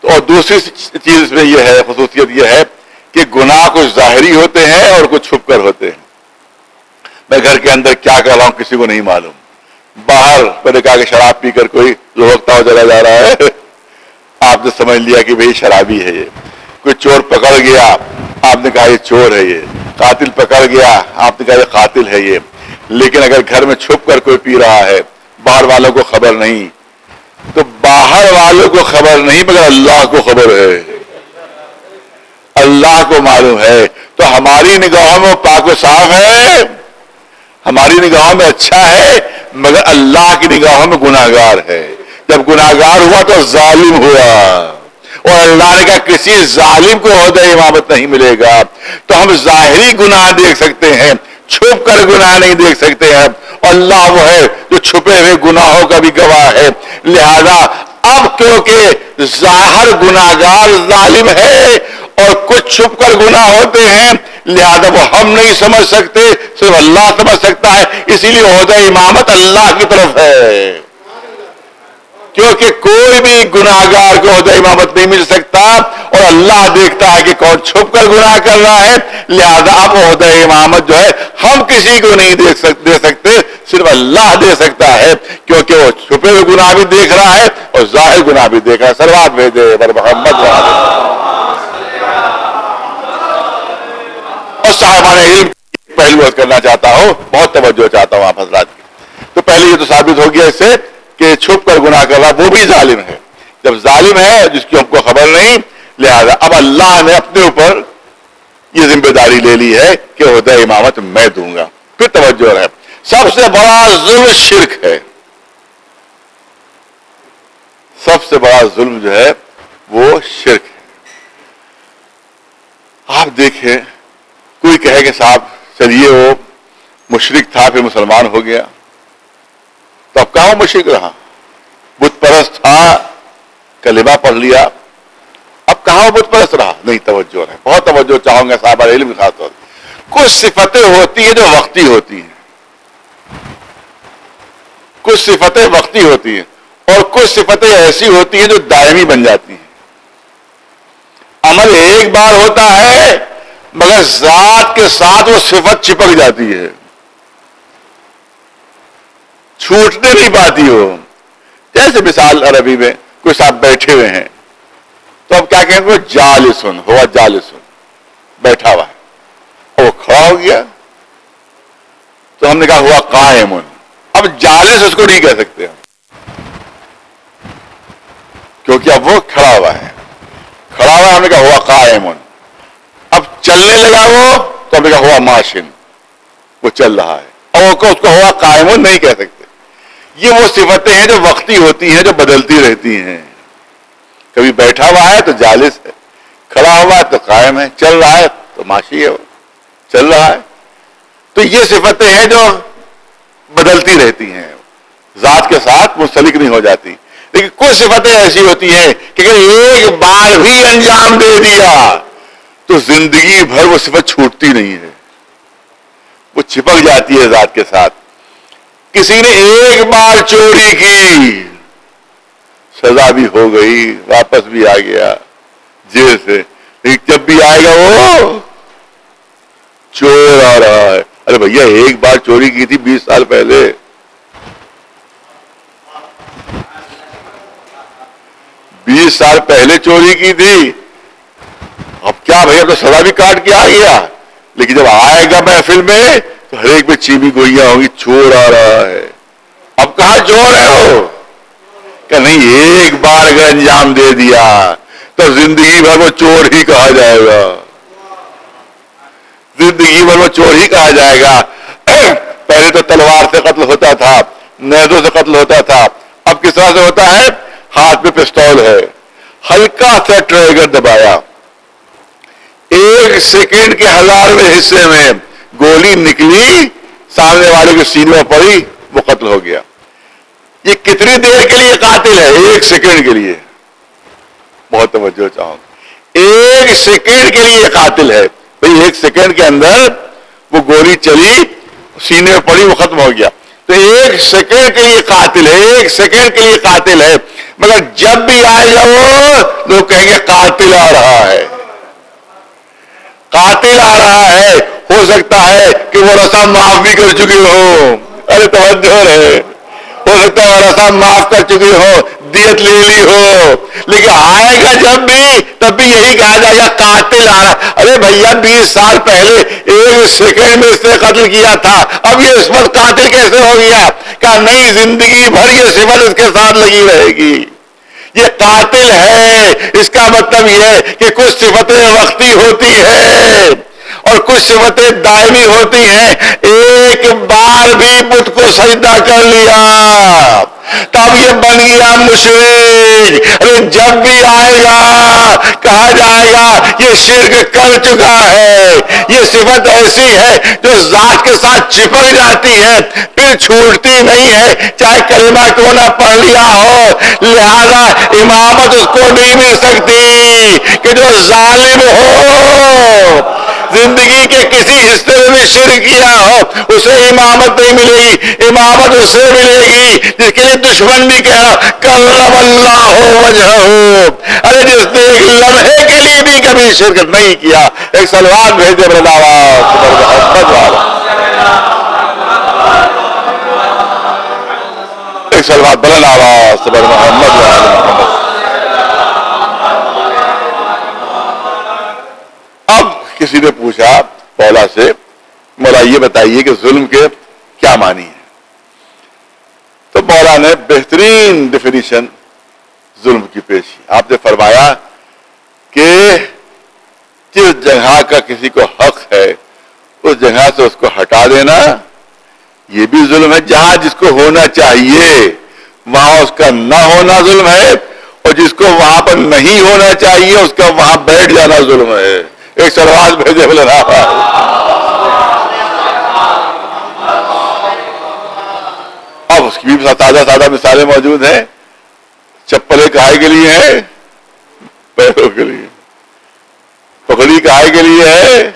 اور دوسری چیز اس میں یہ ہے، خصوصیت یہ ہے کہ گناہ کچھ ظاہری ہوتے ہیں اور کچھ چھپ کر ہوتے ہیں. میں گھر کے اندر کیا کر رہا ہوں کسی کو نہیں معلوم. باہر میں نے کہا کہ شراب پی کر کوئی لوہکتا ہوا چلا جا رہا ہے, آپ نے سمجھ لیا کہ بھئی شرابی ہے یہ. کوئی چور پکڑ گیا, آپ نے کہا یہ چور ہے یہ. قاتل پکڑ گیا, آپ نے کہا یہ قاتل ہے یہ. لیکن اگر گھر میں چھپ کر کوئی پی رہا ہے, باہر والوں کو خبر نہیں, تو باہر والوں کو خبر نہیں مگر اللہ کو خبر ہے, اللہ کو معلوم ہے. تو ہماری نگاہوں میں پاک و صاف ہے, ہماری نگاہوں میں اچھا ہے, مگر اللہ کی نگاہوں میں گناہگار ہے. جب گناہگار ہوا تو ظالم ہوا, اور اللہ نے کہا کسی ظالم کو عہدہ امامت نہیں ملے گا. تو ہم ظاہری گناہ دیکھ سکتے ہیں, چھپ کر گناہ نہیں دیکھ سکتے ہیں. اللہ وہ ہے جو چھپے ہوئے گناہوں کا بھی گواہ ہے. لہذا اب کیونکہ ظاہر گناہگار ظالم ہے اور کچھ چھپ کر گناہ ہوتے ہیں, لہذا وہ ہم نہیں سمجھ سکتے, صرف اللہ سمجھ سکتا ہے. اسی لیے عہدہ امامت اللہ کی طرف ہے, کیونکہ کوئی بھی گناہگار کو عہدہ امامت نہیں مل سکتا, اور اللہ دیکھتا ہے کہ کون چھپ کر گناہ کر رہا ہے. لہذا اب عہدہ امامت جو ہے ہم کسی کو نہیں دے سکتے, صرف اللہ دے سکتا ہے, کیونکہ وہ چھپے ہوئے گناہ بھی دیکھ رہا ہے اور ظاہر گناہ بھی دیکھ رہا ہے. صلوات بھیجے بر محمد. اور صاحبان علم پہلو کرنا چاہتا ہوں, بہت توجہ چاہتا ہوں آپ حضرات کی. تو پہلے یہ تو ثابت ہو گیا اس سے کہ چھپ کر گناہ کر رہا وہ بھی ظالم ہے. جب ظالم ہے جس کی ہم کو خبر نہیں, لہذا اب اللہ نے اپنے اوپر یہ ذمہ داری لے لی ہے کہ عہدہ امامت میں دوں گا. پھر توجہ ہے, سب سے بڑا ظلم شرک ہے. سب سے بڑا ظلم جو ہے وہ شرک ہے. آپ دیکھیں, کوئی کہے کہ صاحب چلیے وہ مشرک تھا پھر مسلمان ہو گیا, تو اب کہاں مشرک رہا؟ بت پرست تھا, کلمہ پڑھ لیا, اب کہاں بت پرست رہا؟ نہیں. توجہ ہے, بہت توجہ چاہوں گا صاحب علم کے خاص طور پر. کچھ صفتیں ہوتی ہیں جو وقتی ہوتی ہیں, کچھ صفتیں وقتی ہوتی ہیں, اور کچھ صفتیں ایسی ہوتی ہیں جو دائمی بن جاتی ہیں. عمل ایک بار ہوتا ہے مگر ذات کے ساتھ وہ صفت چپک جاتی ہے, چھوٹنے نہیں پاتی وہ. جیسے مثال عربی میں کوئی صاحب بیٹھے ہوئے ہیں, تو اب کیا کہیں گے, جالسن ہوا, جالسن بیٹھا ہوا ہے, اور وہ کھڑا ہو گیا تو ہم نے کہا ہوا قائمن. اب جالس اس کو نہیں کہہ سکتے ہم, کیونکہ اب وہ کھڑا ہوا ہے. کھڑا ہوا ہم نے کہا ہوا قائمن. اب چلنے لگا وہ تو ہم نے کہا ہوا ماشن, وہ چل رہا ہے, اور اس کو ہوا قائمن نہیں کہہ سکتے. یہ وہ صفتیں ہیں جو وقتی ہوتی ہیں, جو بدلتی رہتی ہیں. کبھی بیٹھا ہوا ہے تو جالس ہے, کھڑا ہوا ہے تو قائم ہے, چل رہا ہے تو ماشی ہے, وہ چل رہا ہے. تو یہ صفتیں ہیں جو بدلتی رہتی ہیں, ذات کے ساتھ منسلک نہیں ہو جاتی. لیکن کچھ صفتیں ایسی ہوتی ہیں کہ ایک بار بھی انجام دے دیا تو زندگی بھر وہ صفت چھوٹتی نہیں ہے, وہ چپک جاتی ہے ذات کے ساتھ. کسی نے ایک بار چوری کی, سزا بھی ہو گئی, واپس بھی آ گیا جیل سے, لیکن جب بھی آئے گا وہ چور آ رہا ہے. ارے بھیا ایک بار چوری کی تھی 20 سال پہلے, 20 سال پہلے چوری کی تھی, اب کیا بھیا تو سزا بھی کاٹ کے آ گیا. لیکن جب آئے گا محفل میں تو ہر ایک میں چیمی گوئیاں ہوں گی, چور آ رہا ہے. اب کہاں چور ہے وہ, کہ نہیں ایک بار اگر انجام دے دیا تو زندگی بھر وہ چور ہی کہا جائے گا, زندگی بھر وہ چور ہی کہا جائے گا. پہلے تو تلوار سے قتل ہوتا تھا, نیزوں سے قتل ہوتا تھا, اب کس طرح سے ہوتا ہے, ہاتھ میں پستول ہے, ہلکا سا ٹریگر دبایا, 1 سیکنڈ کے 1000ویں حصے میں گولی نکلی, سامنے والے کے سینے میں پڑی, وہ قتل ہو گیا. یہ کتنی دیر کے لیے قاتل ہے؟ 1 سیکنڈ کے لیے. بہت توجہ چاہوں, 1 سیکنڈ کے لیے قاتل ہے. بھئی 1 سیکنڈ کے اندر وہ گولی چلی, سینے میں پڑی, وہ ختم ہو گیا. تو 1 سیکنڈ کے لیے قاتل ہے, 1 سیکنڈ کے لیے قاتل ہے. مگر جب بھی آئے گا وہ لوگ کہیں گے قاتل آ رہا ہے. قاتل آ رہا ہے، ہو سکتا ہے کہ وہ رسم معاف بھی کر چکے ہو، ارے توجہ رہے، ہو سکتا ہے رسم معاف کر چکی ہو، دیت لے لی ہو، لیکن آئے گا جب بھی تب بھی یہی کہا جائے گا قاتل آ رہا۔ ارے بھیا 20 سال پہلے 1 سیکنڈ میں اس نے قتل کیا تھا، اب یہ صفت قاتل کیسے ہو گیا؟ کہا نہیں، زندگی بھر یہ صفت اس کے ساتھ لگی رہے گی، یہ قاتل ہے۔ اس کا مطلب یہ ہے کہ کچھ صفتیں وقتی ہوتی ہیں اور کچھ صفتیں دائمی ہوتی ہیں۔ ایک بار بھی بت کو سجدہ کر لیا تب یہ بن گیا مشرک، ارے جب بھی آئے گا کہا جائے گا یہ شرک کر چکا ہے۔ یہ صفت ایسی ہے جو ذات کے ساتھ چپک جاتی ہے، پھر چھوٹتی نہیں ہے، چاہے کلمہ کیوں نہ پڑھ لیا ہو۔ لہذا امامت اس کو نہیں مل سکتی کہ جو ظالم ہو، زندگی کے کسی حصے میں بھی شرک کیا ہو، اسے امامت نہیں ملے گی۔ امامت اسے ملے گی جس کے لیے دشمن بھی کہہ رہا کرم اللہ وجہہ، ارے جس نے ایک لمحے کے لیے بھی کبھی شرک نہیں کیا۔ ایک سلوات بھیجے محمد والا، ایک سلوات بلند آواز صبر محمد والا۔ اب کسی نے پوچھا مولا سے، مولا یہ بتائیے کہ ظلم کے کیا معنی ہے؟ تو مولا نے بہترین ڈیفینیشن ظلم کی پیش کی۔ آپ نے فرمایا کہ جس جگہ کا کسی کو حق ہے اس جگہ سے اس کو ہٹا دینا یہ بھی ظلم ہے۔ جہاں جس کو ہونا چاہیے وہاں اس کا نہ ہونا ظلم ہے، اور جس کو وہاں پر نہیں ہونا چاہیے اس کا وہاں بیٹھ جانا ظلم ہے۔ ایک سلوات بھیجے بولے نا۔ اب اس کی بھی سادہ مثالیں موجود ہیں۔ چپلیں کہے کے لیے ہیں؟ پیروں کے لیے۔ پگڑی کہے کے لیے ہے؟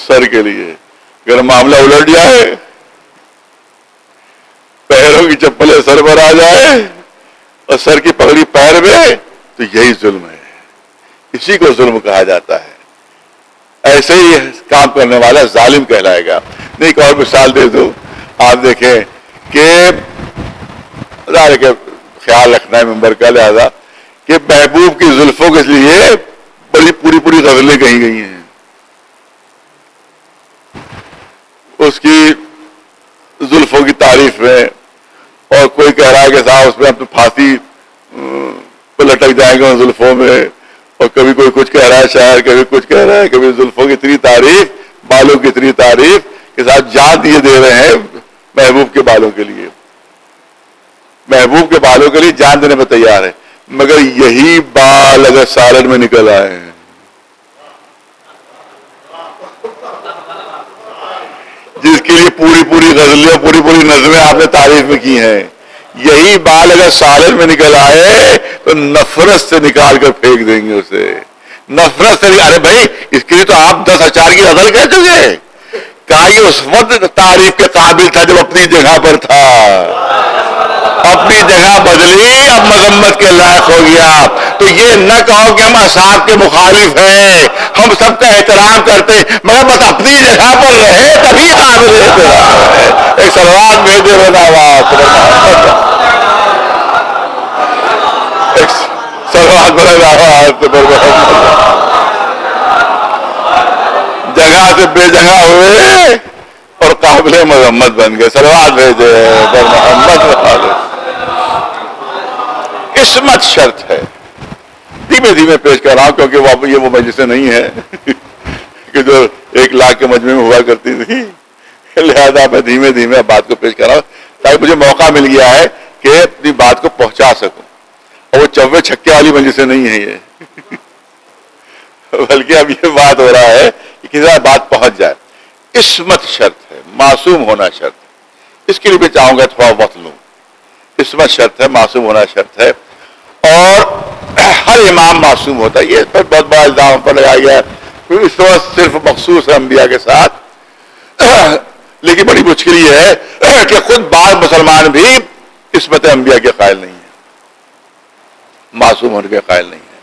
سر کے لیے۔ اگر معاملہ الٹ جائے، پیروں کی چپلیں سر پر آ جائے اور سر کی پگڑی پیر میں، تو یہی ظلم ہے، اسی کو ظلم کہا جاتا ہے۔ ایسے ہی کام کرنے والا ظالم کہلائے گا۔ نہیں، ایک اور مثال دے دوں، آپ دیکھیں کہ ظاہر کہ خیال رکھنا ہے ممبر کا، لہذا کہ محبوب کی زلفوں کے لیے بڑی پوری غزلیں کہی گئی ہیں۔ اس کی زلفوں کی تعریف میں، اور کوئی کہہ رہا ہے کہ صاحب اس میں ہم تو پھانسی پہ لٹک جائیں گے ان زلفوں میں، اور کبھی کوئی کچھ کہہ رہا ہے شاعر، کبھی کچھ کہہ رہا ہے، کبھی زلفوں کی اتنی تعریف، بالوں کی اتنی تعریف کہ صاحب جان دیے دے رہے ہیں محبوب کے بالوں کے لیے، محبوب کے بالوں کے لیے جان دینے پہ تیار ہے، مگر یہی بال اگر سالن میں نکل آئے ہیں، جس کے لیے پوری غزلیں، پوری نظمیں آپ نے تعریف میں کی ہیں، یہی بال اگر سالن میں نکل آئے تو نفرت سے نکال کر پھینک دیں گے اسے، نفرت سے۔ ارے بھائی اس کے لیے تو آپ 10 اشعار کی غزل کہہ چکے، کہا یہ اس وقت تعریف کے قابل تھا جب اپنی جگہ پر تھا، اپنی جگہ بدلی اب مذمت کے لائق ہو گیا۔ تو یہ نہ کہو کہ ہم اصحاب کے مخالف ہیں، ہم سب کا احترام کرتے ہیں، مگر بس اپنی جگہ پر رہے تبھی قابل احترام ہے۔ ایک سلوات بھیجے بنا آواز، ایک سلوات بنا آواز، جگہ سے بے جگہ ہوئے اور قابل مذمت بن گئے۔ سلوات بھیجے پر محمد۔ قسمت شرط ہے، دھیمے پیش کر رہا ہوں کیونکہ یہ وہ مجلسیں نہیں ہیں کہ جو 1 لاکھ کے مجمع میں ہوا کرتی تھی، لہذا میں دھیمے بات کو پیش کر رہا ہوں تاکہ مجھے موقع مل گیا ہے کہ اپنی بات کو پہنچا سکوں، اور وہ چوے چھکے والی مجلسیں نہیں ہیں یہ، بلکہ اب یہ بات ہو رہا ہے کہ کسی بات پہنچ جائے۔ عصمت شرط ہے، معصوم ہونا شرط ہے، اس کے لیے بھی چاہوں گا تھوڑا وقت لوں۔ عصمت شرط ہے، معصوم ہونا شرط ہے، اور ہر امام معصوم ہوتا ہے، یہ پر بہت بڑا الزام پر لگایا گیا ہے، اس وقت صرف مخصوص ہے انبیاء کے ساتھ، لیکن بڑی مشکل یہ ہے کہ خود بعض مسلمان بھی عصمت انبیاء کے قائل نہیں ہیں، معصوم ہونے کے قائل نہیں ہیں،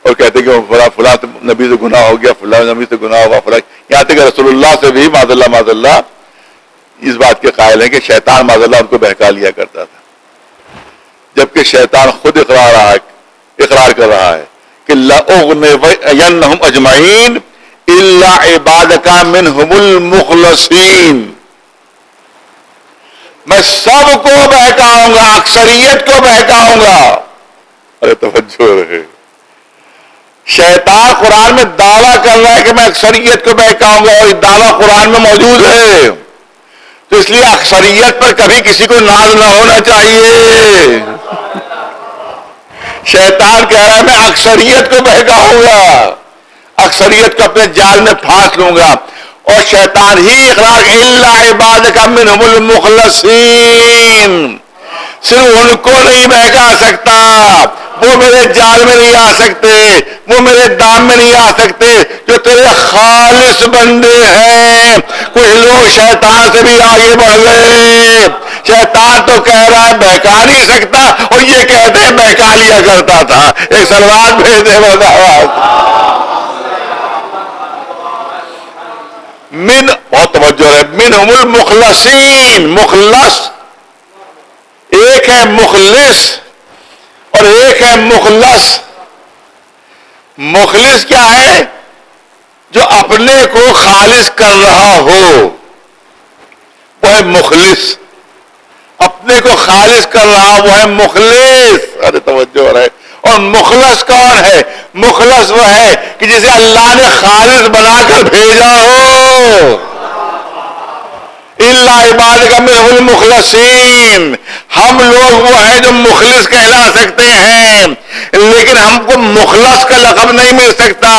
اور کہتے کہ فلاں نبی سے گناہ ہو گیا، فلاں نبی سے گناہ ہوگا، فلاں، یہاں تک کہ رسول اللہ سے بھی معاذ اللہ اس بات کے قائل ہیں کہ شیطان معاذ اللہ ان کو بہکا لیا کرتا تھا، جبکہ شیطان خود اقرار کر رہا ہے کہ لَأُغْوِيَنَّهُمْ أَجْمَعِينَ إِلَّا عِبَادَكَ مِنْهُمُ الْمُخْلَصِينَ، میں سب کو بہکاؤں گا، اکثریت کو بہکاؤں گا۔ ارے توجہ رہے، شیطان قرآن میں دعویٰ کر رہا ہے کہ میں اکثریت کو بہکاؤں گا، اور یہ دعویٰ قرآن میں موجود ہے، تو اس لیے اکثریت پر کبھی کسی کو ناز نہ ہونا چاہیے۔ شیطان کہہ رہا ہے میں اکثریت کو بہکاؤں گا، اکثریت کو اپنے جال میں پھانس لوں گا، اور شیطان ہی اقرار الا عبادک منہم المخلصین، صرف ان کو نہیں بہکا سکتا، وہ میرے جال میں نہیں آ سکتے، وہ میرے دام میں نہیں آ سکتے، جو تیرے خالص بندے ہیں۔ کچھ لوگ شیطان سے بھی آگے بڑھ گئے، شیطان تو کہہ رہا ہے بہکا نہیں سکتا، اور یہ کہتے ہیں بہکا لیا کرتا تھا۔ ایک سلوات بھیجے من، بہت توجہ ہے، منہم المخلصین، مخلص ایک ہے، مخلص اور ایک ہے مخلص۔ مخلص کیا ہے؟ جو اپنے کو خالص کر رہا ہو، وہ ہے مخلص، اپنے کو خالص کر رہا وہ ہے مخلص۔ ارے توجہ رہے، اور مخلص کون ہے؟ مخلص وہ ہے کہ جسے اللہ نے خالص بنا کر بھیجا ہو۔ الا عبادک منہم المخلصین، ہم لوگ وہ ہیں جو مخلص کہلا سکتے ہیں، لیکن ہم کو مخلص کا لقب نہیں مل سکتا۔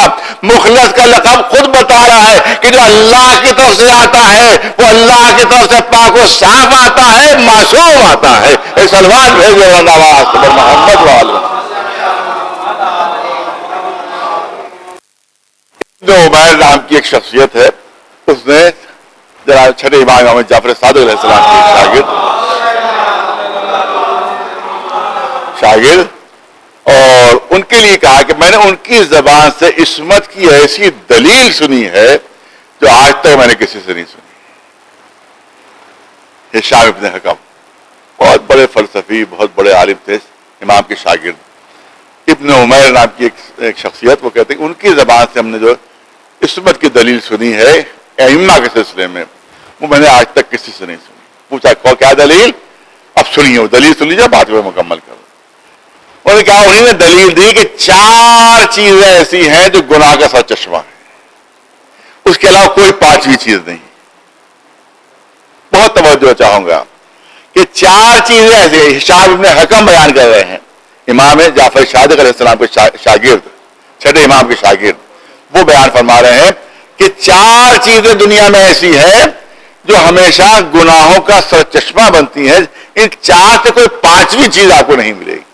مخلص کا لقب خود بتا رہا ہے کہ جو اللہ کی طرف سے آتا ہے وہ اللہ کی طرف سے پاک و صاف آتا ہے، معصوم آتا ہے۔ ایک سلوات بھیجو نواز پر محمد والے۔ جو عمیر نام کی ایک شخصیت ہے، اس نے چھٹے امام جعفر صادق علیہ السلام کے شاگرد، اور ان کے لیے کہا کہ میں نے ان کی زبان سے عصمت کی ایسی دلیل سنی ہے جو آج تک میں نے کسی سے نہیں سنی۔ ہشام ابن حکم بہت بڑے فلسفی، بہت بڑے عالم تھے، امام کے شاگرد۔ ابن عمیر نام کی ایک شخصیت، وہ کہتے ہیں ان کی زبان سے ہم نے جو عصمت کی دلیل سنی ہے ائمہ کے سلسلے میں، وہ میں نے آج تک کسی سے نہیں سنی۔ پوچھا کیا دلیل؟ اب سنیے، وہ دلیل سن لیجیے، بات میں مکمل کرو۔ انہوں نے کہا، انہوں نے دلیل دی کہ 4 چیزیں ایسی ہیں جو گناہ کا سر چشمہ ہے، اس کے علاوہ کوئی 5ویں چیز نہیں۔ بہت توجہ چاہوں گا کہ 4 چیزیں ایسی ہیں۔ ہشام ابن حکم بیان کر رہے ہیں، امام جعفر صادق علیہ السلام کے شاگرد، چھٹے امام کے شاگرد، وہ بیان فرما رہے ہیں کہ 4 چیزیں دنیا میں ایسی ہیں جو ہمیشہ گناہوں کا سر چشمہ بنتی ہیں، ان 4 سے کوئی 5ویں چیز آپ کو نہیں ملے گی۔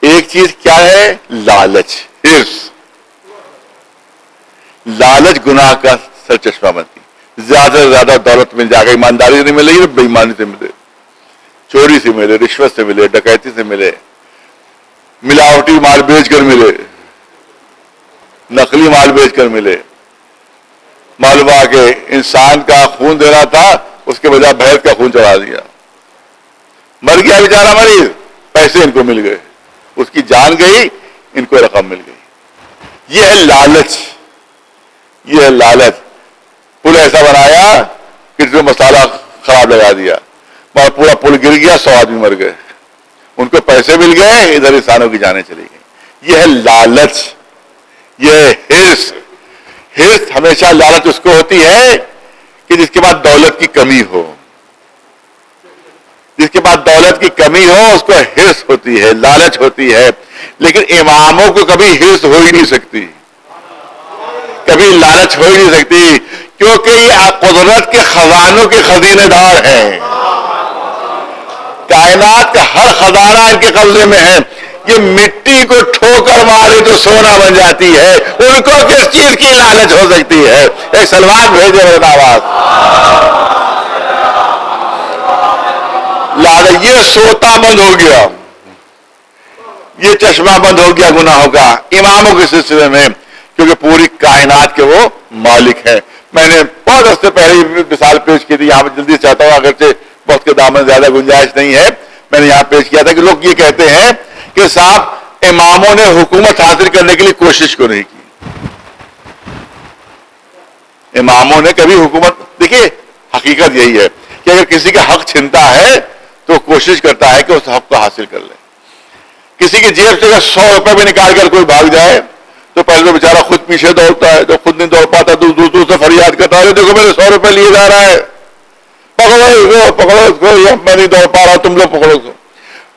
ایک چیز کیا ہے؟ لالچ، حرص۔ لالچ گناہ کا سر چشمہ بنتی ہے۔ زیادہ سے زیادہ دولت مل جائے گا، ایمانداری سے نہیں ملے گی، بے ایمانی سے ملے، چوری سے ملے، رشوت سے ملے، ڈکیتی سے ملے، ملاوٹی مال بیچ کر ملے، نقلی مال بیچ کر ملے۔ معلوم ہوا کہ انسان کا خون دینا تھا، اس کے بجائے بھینس کا خون چڑھا دیا، مر گیا بیچارہ مریض، پیسے ان کو مل گئے، اس کی جان گئی، ان کو رقم مل گئی۔ یہ ہے لالچ، یہ ہے لالچ۔ پل ایسا بنایا کہ اس میں مسالہ خراب لگا دیا، اور پورا پل گر گیا، 100 آدمی مر گئے، ان کو پیسے مل گئے، ادھر انسانوں کی جانیں چلی گئی۔ یہ ہے لالچ، یہ ہے حرص۔ حرص ہمیشہ لالچ اس کو ہوتی ہے کہ جس کے بعد دولت کی کمی ہو، جس کے بعد دولت کی کمی ہو اس کو حرص ہوتی ہے، لالچ ہوتی ہے۔ لیکن اماموں کو کبھی حرص ہو ہی نہیں سکتی، کبھی لالچ ہو ہی نہیں سکتی، کیونکہ یہ قدرت کے خزانوں کے خزینے دار ہیں۔ کائنات کا ہر خزانہ ان کے قبضے میں ہے۔ یہ مٹی کو ٹھوکر مارے تو سونا بن جاتی ہے، ان کو کس چیز کی لالچ ہو سکتی ہے؟ ایک سلوات بھیجے آواز۔ لالچ، یہ سوتا بند ہو گیا، یہ چشمہ بند ہو گیا گناہوں کا اماموں کے سلسلے میں، کیونکہ پوری کائنات کے وہ مالک ہیں۔ میں نے بہت عرصے پہلے مثال پیش کی تھی، یہاں پہ جلدی چاہتا ہوں اگرچہ وقت کے دامن زیادہ گنجائش نہیں ہے، میں نے یہاں پیش کیا تھا کہ لوگ یہ کہتے ہیں کہ صاحب اماموں نے حکومت حاصل کرنے کے لیے کوشش کیوں نہیں کی؟ اماموں نے کبھی حکومت، دیکھیے حقیقت یہی ہے کہ اگر کسی کا حق چھنتا ہے تو کوشش کرتا ہے کہ اس حق کو حاصل کر لے۔ کسی کی جیب سے اگر 100 روپے بھی نکال کر کوئی بھاگ جائے تو پہلے تو بیچارہ خود پیچھے دوڑتا ہے، جو خود نہیں دوڑ پاتا تو دوسروں سے فریاد کرتا ہے، دیکھو میرے 100 روپے لیے جا رہا ہے، پکڑو اس کو، میں نہیں دوڑ پا رہا، تم لوگ پکڑو اس کو۔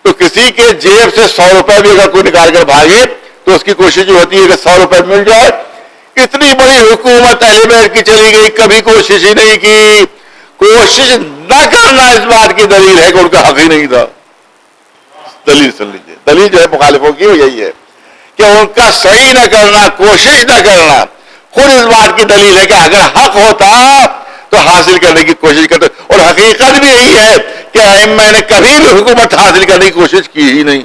تو کسی کے جیب سے 100 روپے بھی اگر کوئی نکال کر بھاگے تو اس کی کوشش یہ ہوتی ہے کہ 100 روپے مل جائے۔ اتنی بڑی حکومت اہل بیت کی چلی گئی، کبھی کوشش ہی نہیں کی۔ کوشش نہ کرنا اس بات کی دلیل ہے کہ ان کا حق ہی نہیں تھا۔ دلیل سن لیجیے، دلیل جو ہے مخالفوں کی وہ یہی ہے کہ ان کا صحیح نہ کرنا، کوشش نہ کرنا خود اس بات کی دلیل ہے کہ اگر حق ہوتا تو حاصل کرنے کی کوشش کرتے، اور حقیقت بھی یہی ہے کہ ائمہ نے کبھی بھی حکومت حاصل کرنے کی کوشش کی ہی نہیں،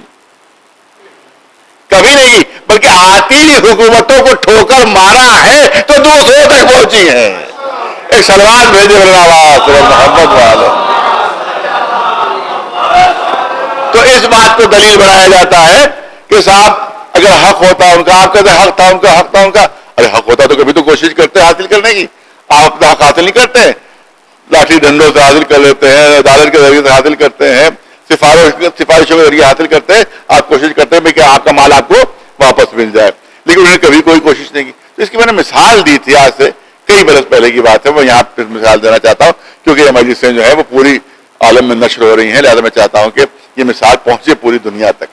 کبھی نہیں، بلکہ آتی ہوئی حکومتوں کو ٹھوکر مارا ہے تو دوسروں تک پہنچی ہیں۔ ایک سلمان بھیجے محمد والے، تو اس بات کو دلیل بنایا جاتا ہے کہ صاحب اگر حق ہوتا ان کا، آپ کہتے حق تھا ان کا، حق تھا ان کا، ارے حق ہوتا تو کبھی تو کوشش کرتے حاصل کرنے کی، آپ اپنا حق حاصل نہیں کرتے، لاٹھی ڈنڈوں سے حاصل کر لیتے ہیں، عدالت کے ذریعے سے حاصل کرتے ہیں، سفارشوں کے ذریعے حاصل کرتے ہیں، آپ کوشش کرتے ہیں کہ آپ کا مال آپ کو واپس مل جائے، لیکن انہوں نے کبھی کوئی کوشش نہیں کی۔ تو اس کی میں نے مثال دی تھی، آج سے کئی برس پہلے کی بات ہے، میں یہاں پھر مثال دینا چاہتا ہوں کیونکہ یہ مجلسیں جو ہے وہ پوری عالم میں نشر ہو رہی ہیں، لہذا میں چاہتا ہوں کہ یہ مثال پہنچے پوری دنیا تک۔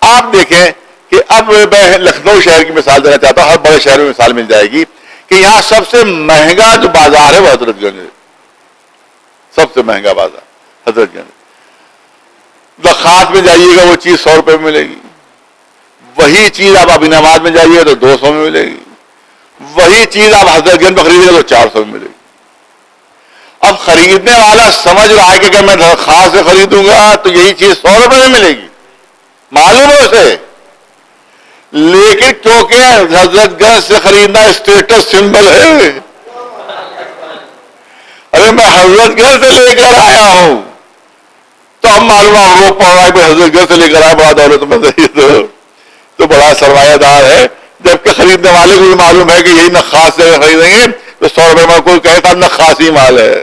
آپ دیکھیں کہ اب میں لکھنؤ شہر کی مثال دینا چاہتا ہوں، ہر بڑے شہر میں مثال مل جائے گی کہ یہاں سب سے مہنگا جو بازار ہے وہ حضرت گنج ہے، سب سے مہنگا بازار حضرت گنج۔ درخواست میں جائیے گا وہ چیز 100 روپے میں ملے گی، وہی چیز آپ ابن آباد میں جائیے گا تو 200 میں ملے گی، وہی چیز آپ حضرت گنج میں خریدیں گے تو 400 میں ملے گی۔ اب خریدنے والا سمجھ رہا ہے کہ اگر میں درخواست سے خریدوں گا تو یہی چیز 100 روپے میں ملے گی، معلوم ہے اسے، لیکن کیونکہ حضرت گنج سے خریدنا اسٹیٹس سمبل ہے، ارے میں حضرت گنج سے لے کر آیا ہوں تو ہم معلوم ہے وہ پڑھ رہا ہے کہ حضرت گنج سے لے کر آیا، بڑا دولت مند ہے، تو بڑا سرمایہ دار ہے، جبکہ خریدنے والے کو بھی معلوم ہے کہ یہی نخاس سے خریدیں گے تو 100 روپے میں کوئی کہتا نخاسی مال ہے،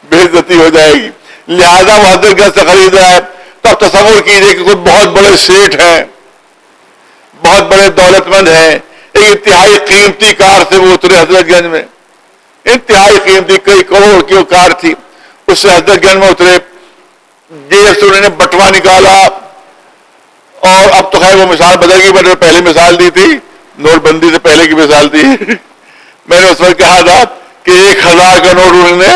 بے عزتی ہو جائے گی، لہذا وہ حضرت گنج سے خرید رہا ہے۔ تو اب تصور کیجئے کہ کوئی بہت بڑے سیٹھ ہیں، بہت بڑے دولت مند ہیں، ایک انتہائی قیمتی کار سے وہ اترے حضرت گنج میں، انتہائی قیمتی کئی کروڑ کی وہ کار تھی، اس سے حضرت گنج میں اترے، جیب سے انہوں نے بٹوا نکالا، اور اب تو خیر وہ مثال بدل گئی، میں نے پہلی مثال دی تھی، نوٹ بندی سے پہلے کی مثال دی، میں نے اس وقت کہا تھا کہ 1000 کا نوٹ انہوں نے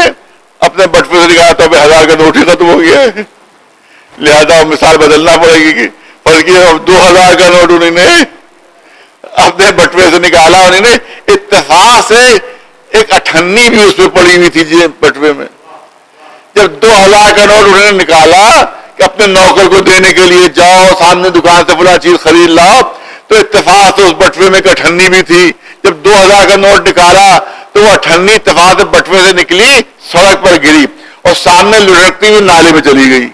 اپنے بٹوے سے نکالا تو 1000 کا نوٹ ہی ختم ہو گیا، لہذا مثال بدلنا پڑے گی، بلکہ 2000 کا نوٹ انہوں نے اپنے بٹوے سے نکالا، انہوں نے اتفاق سے ایک 98 بھی اس میں پڑی ہوئی تھی بٹوے میں، جب 2000 کا نوٹ انہوں نے نکالا کہ اپنے نوکر کو دینے کے لیے جاؤ سامنے دکان سے فلاں چیز خرید لاؤ، تو اتفاق سے اس بٹوے میں ایک 98 بھی تھی، جب 2000 کا نوٹ نکالا تو وہ 98 اتفاق سے بٹوے سے نکلی، سڑک پر گری اور سامنے لڑکتی ہوئی نالے میں چلی گئی۔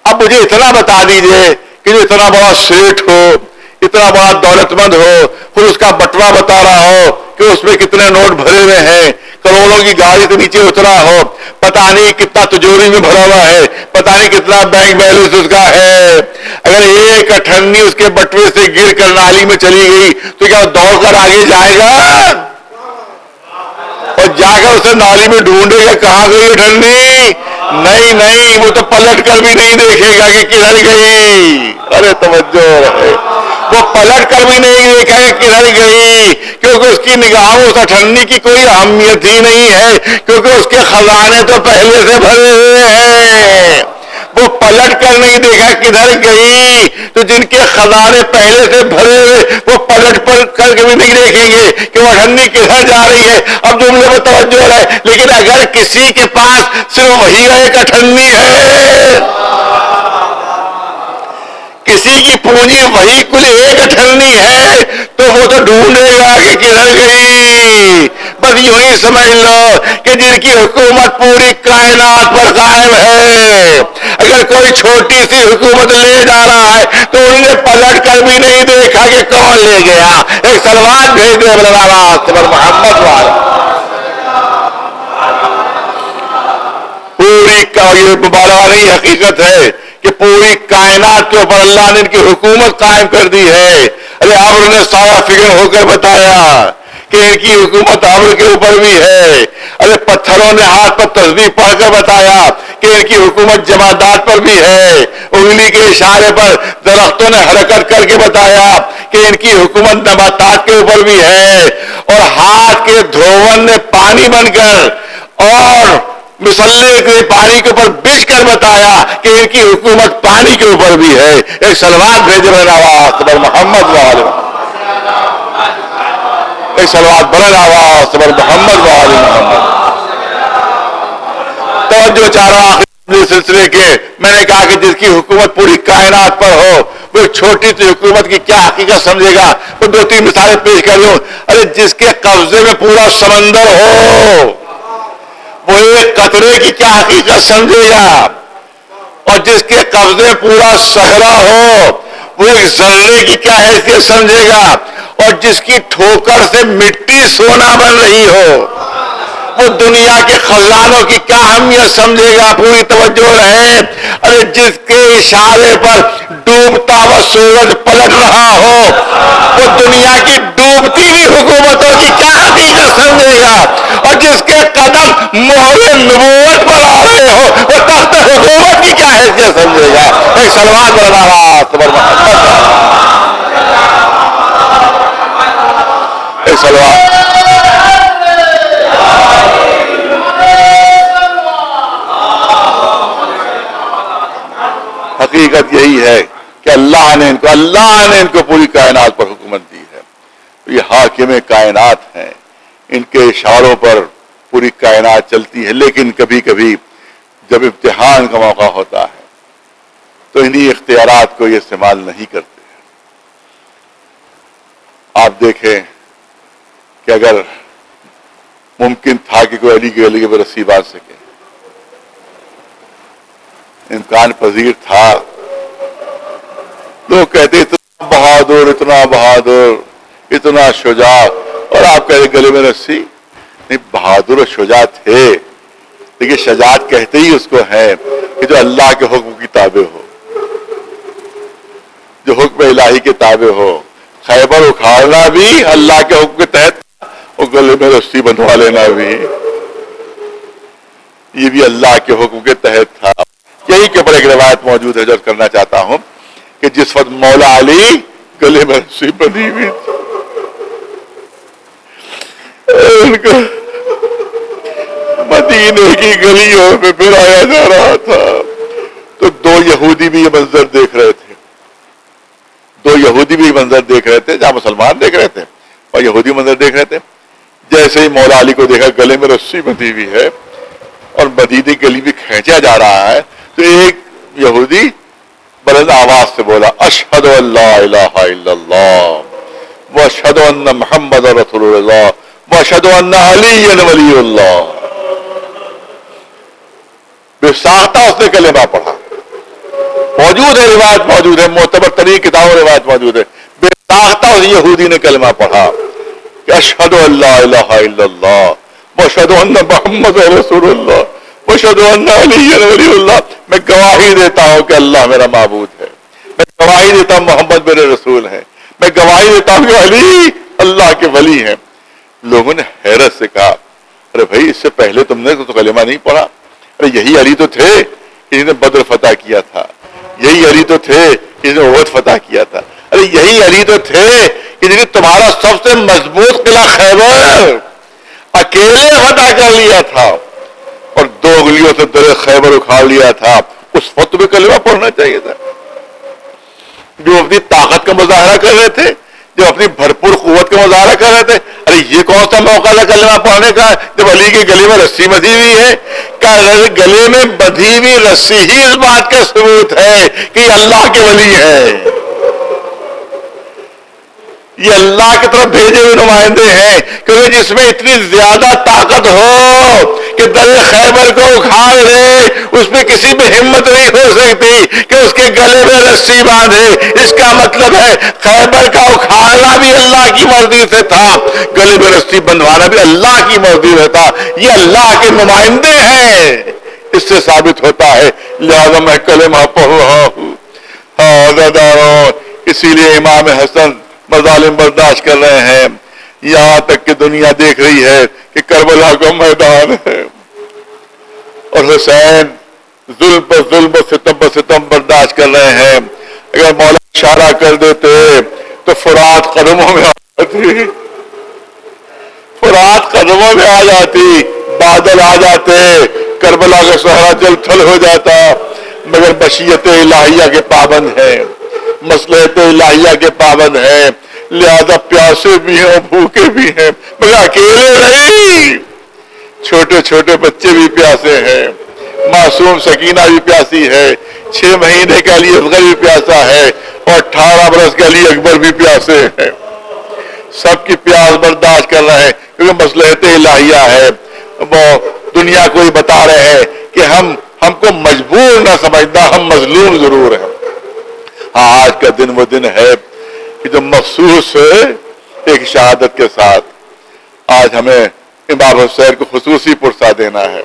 اب مجھے اتنا بتا دیجئے کہ جو اتنا بڑا سیٹ ہو، اتنا بڑا دولت مند ہو، خود اس کا بٹوا بتا رہا ہو کہ اس میں کتنے نوٹ بھرے ہوئے ہیں، کروڑوں کی گاڑی سے نیچے اترا ہو، پتہ نہیں کتنا تجوری میں بھرا ہوا ہے، پتہ نہیں کتنا بینک بیلنس اس کا ہے، اگر ایک 98 اس کے بٹوے سے گر کر نالی میں چلی گئی تو کیا دوڑ کر آگے جائے گا اور جا کر اسے نالی میں ڈھونڈے گا کہاں گئی 98؟ نہیں، وہ تو پلٹ کر بھی نہیں دیکھے گا کہ کدھر گئی، ارے توجہ رہے، وہ پلٹ کر بھی نہیں دیکھا کہ کدھر گئی، کیونکہ اس کی نگاہوں اس 98 کی کوئی اہمیت ہی نہیں ہے، کیونکہ اس کے خزانے تو پہلے سے بھرے ہوئے ہیں، وہ پلٹ کر نہیں دیکھا کدھر گئی، تو جن کے خزانے پہلے سے بھرے ہوئے وہ پلٹ کر کے بھی نہیں دیکھیں گے کہ وہ 98 کدھر جا رہی ہے۔ اب جملے میں توجہ ہے، لیکن اگر کسی کے پاس صرف وہی ایک 98 ہے، کسی کی پونجی وہی کل ایک اٹھنی ہے تو وہ تو ڈھونڈے گا کہ کدھر گئی. بس یوں ہی سمجھ لو کہ جن کی حکومت پوری کائنات پر قائم ہے، اگر کوئی چھوٹی سی حکومت لے جا رہا ہے تو انہوں نے پلٹ کر بھی نہیں دیکھا کہ کون لے گیا. ایک سلوات بھیج دے محمد والا. پوری یہ مبالغہ نہیں، حقیقت ہے کہ پوری کائنات کے اوپر اللہ نے ان کی حکومت قائم کر دی ہے. ارے عمرو نے سایہ فکر ہو کر بتایا کہ ان کی حکومت عمرو کے اوپر بھی ہے. ارے پتھروں نے ہاتھ پر تسبیح پڑھ کر بتایا کہ ان کی حکومت جمادات پر بھی ہے. انگلی کے اشارے پر درختوں نے حرکت کر کے بتایا کہ ان کی حکومت نباتات کے اوپر بھی ہے. اور ہاتھ کے دھوون نے پانی بن کر اور مسلے کے پانی کے اوپر بچھ کر بتایا کہ ان کی حکومت پانی کے اوپر بھی ہے. ایک سلوات بھیج رہے آواز محمد والے، ایک سلوات بلند آواز محمد والے محمد. توجہ چاروں آخری سلسلے کے میں نے کہا کہ جس کی حکومت پوری کائنات پر ہو وہ ایک چھوٹی سی حکومت کی کیا حقیقت سمجھے گا. وہ دو تین مثالیں پیش کر دوں. ارے جس کے قبضے میں پورا سمندر ہو وہ ایک قطرے کی کیا حقیقت سمجھے گا، اور جس کے قبضے پورا صحرا ہو وہ ایک ذرے کی کیا حیثیت سمجھے گا، اور جس کی ٹھوکر سے مٹی سونا بن رہی ہو وہ دنیا کے خزانوں کی کیا اہمیت سمجھے گا. پوری توجہ رہے. ارے جس کے اشارے پر ڈوبتا ہوا سورج پلٹ رہا ہو وہ دنیا کی ڈوبتی ہوئی حکومتوں کی کیا حقیقت سمجھے گا، اور جس کے قدم مہر نبوت پر آ رہے ہو وہ تخت حکومت کی کیا حیثیت سمجھے گا. ایک سلوات بلند آواز محمد، ایک سلوات. حقیقت یہی ہے کہ اللہ نے ان کو پوری کائنات پر حکومت دی ہے. یہ حاکم کائنات ہیں، ان کے اشاروں پر پوری کائنات چلتی ہے. لیکن کبھی کبھی جب امتحان کا موقع ہوتا ہے تو انہی اختیارات کو یہ استعمال نہیں کرتے. آپ دیکھیں کہ اگر ممکن تھا کہ کوئی علی کے گلے پر رسی باندھ سکے، امکان پذیر تھا، لوگ کہتے اتنا بہادر اتنا شجاع، اور آپ کہتے گلے میں رسی. نہیں، بہادر اور شجاع تھے، لیکن شجاعت کہتے ہی اس کو ہے کہ جو اللہ کے حکم کی تابع ہو، جو حکم الہی کے تابع ہو. خیبر اکھاڑنا بھی اللہ کے حکم کے تحت، اور گلے میں رسی بندھوا لینا بھی یہ بھی اللہ کے حکم کے تحت تھا. یہی کے اوپر ایک روایت موجود ہے جو کرنا چاہتا ہوں کہ جس وقت مولا علی گلے میں رسی بندھی ہوئی تھی، ان کو مدینے کی گلیوں میں پھرایا جا رہا تھا تو دو یہودی بھی یہ منظر دیکھ رہے تھے. جہاں مسلمان دیکھ رہے تھے اور یہودی منظر دیکھ رہے تھے. جیسے ہی مولا علی کو دیکھا گلے میں رسی بندھی ہوئی ہے اور مدینے کی گلی بھی کھینچا جا رہا ہے، تو ایک یہودی بلند آواز سے بولا اشہد ان لا الہ الا اللہ واشہد ان محمد رسول اللہ واشہد ان علی ولی اللہ. بے ساختہ اس نے کلمہ پڑھا. موجود ہے، روایت موجود ہے، معتبر ترین کتابوں میں روایت موجود ہے. بے ساختہ اس یہودی نے کلمہ پڑھا کہ اشہد ان لا الہ الا اللہ واشہد ان محمد رسول اللہ واشہد ان علی ولی اللہ. میں گواہی دیتا ہوں کہ اللہ میرا معبود ہے، میں گواہی دیتا ہوں محمد میرے رسول ہیں، میں گواہی دیتا ہوں کہ علی اللہ کے ولی ہیں. لوگوں نے حیرت سے کہا ارے بھائی اس سے پہلے تم نے تو کلمہ نہیں پڑھا. ارے یہی علی تو تھے جنہوں نے بدر فتح کیا تھا، یہی علی تو تھے جنہوں نے احد فتح کیا تھا. ارے یہی علی تو تھے کہ جنہوں نے تمہارا سب سے مضبوط قلعہ خیبر اکیلے فتح کر لیا تھا اور 2 انگلیوں سے در خیبر اکھاڑ لیا تھا. اس وقت میں کلمہ پڑھنا چاہیے تھا. جو اپنی طاقت کا مظاہرہ کر رہے تھے، جو اپنی بھرپور قوت کا مظاہرہ کر رہے تھے. ارے یہ کون سا موقع ہے کلمہ پڑھنے کا جب علی کے گلے میں رسی بندھی ہوئی ہے گلے میں بندھی ہوئی رسی ہی اس بات کا ثبوت ہے کہ یہ اللہ کے ولی ہے، یہ اللہ کی طرف بھیجے ہوئے نمائندے ہیں، کیونکہ جس میں اتنی زیادہ طاقت ہو کہ در خیبر کو اکھاڑ دے، اس میں کسی میں ہمت نہیں ہو سکتی کہ اس کے گلے میں رسی باندھے۔ اس کا مطلب ہے خیبر کا اکھاڑنا بھی اللہ کی مرضی سے تھا، گلے میں رسی بندھوانا بھی اللہ کی مرضی سے تھا۔ یہ اللہ کے نمائندے ہیں، اس سے ثابت ہوتا ہے لہذا میں کلمہ پڑھ رہا ہوں۔ اسی لیے امام حسن مظالم برداشت کر رہے ہیں، یہاں تک کہ دنیا دیکھ رہی ہے کہ کربلا کا میدان ہے، اور حسین ظلم پر ظلم و ستم پر ستم برداشت کر رہے ہیں۔ اگر مولا اشارہ کر دیتے تو فرات قدموں میں آ جاتی، فرات قدموں میں آ جاتی، بادل آ جاتے، کربلا کا صحرا جل تھل ہو جاتا، مگر مشیت الہیہ کے پابند ہیں، مصلحت الہیہ کے پابند ہیں، لہذا پیاسے بھی ہیں بھوکے بھی ہیں، مگر اکیلے نہیں، چھوٹے چھوٹے بچے بھی پیاسے ہیں، معصوم سکینہ بھی پیاسی ہے، 6 مہینے کا علی اصغر بھی پیاسا ہے، اور 18 برس کا علی اکبر بھی پیاسے ہیں، سب کی پیاس برداشت کر رہے ہیں کیونکہ مصلحت الہیہ ہے۔ وہ دنیا کو یہ بتا رہے ہیں کہ ہم کو مجبور نہ سمجھنا، ہم مظلوم ضرور ہیں۔ ہاں آج کا دن وہ دن ہے کہ جو مخصوص ایک شہادت کے ساتھ آج ہمیں امام حسین کو خصوصی پرسہ دینا ہے،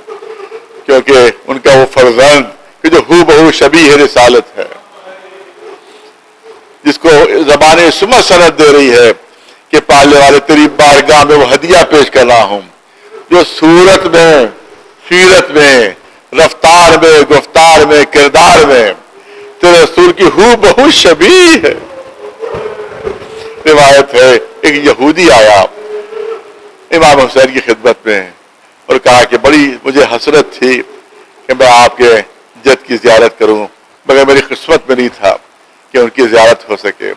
کیونکہ ان کا وہ فرزند کہ جو ہو بہو شبیہ رسالت ہے، جس کو زبان سمت سند دے رہی ہے کہ پالنے والے تیری بارگاہ میں وہ ہدیہ پیش کر رہا ہوں جو صورت میں، سیرت میں، رفتار میں، گفتار میں، کردار میں تیرے رسول کی ہو بہو شبیہ ہے۔ روایت ہے ایک یہودی آیا امام حسین کی خدمت میں اور کہا کہ بڑی مجھے حسرت تھی کہ میں آپ کے جد کی زیارت کروں، مگر میری قسمت میں نہیں تھا کہ ان کی زیارت ہو سکے،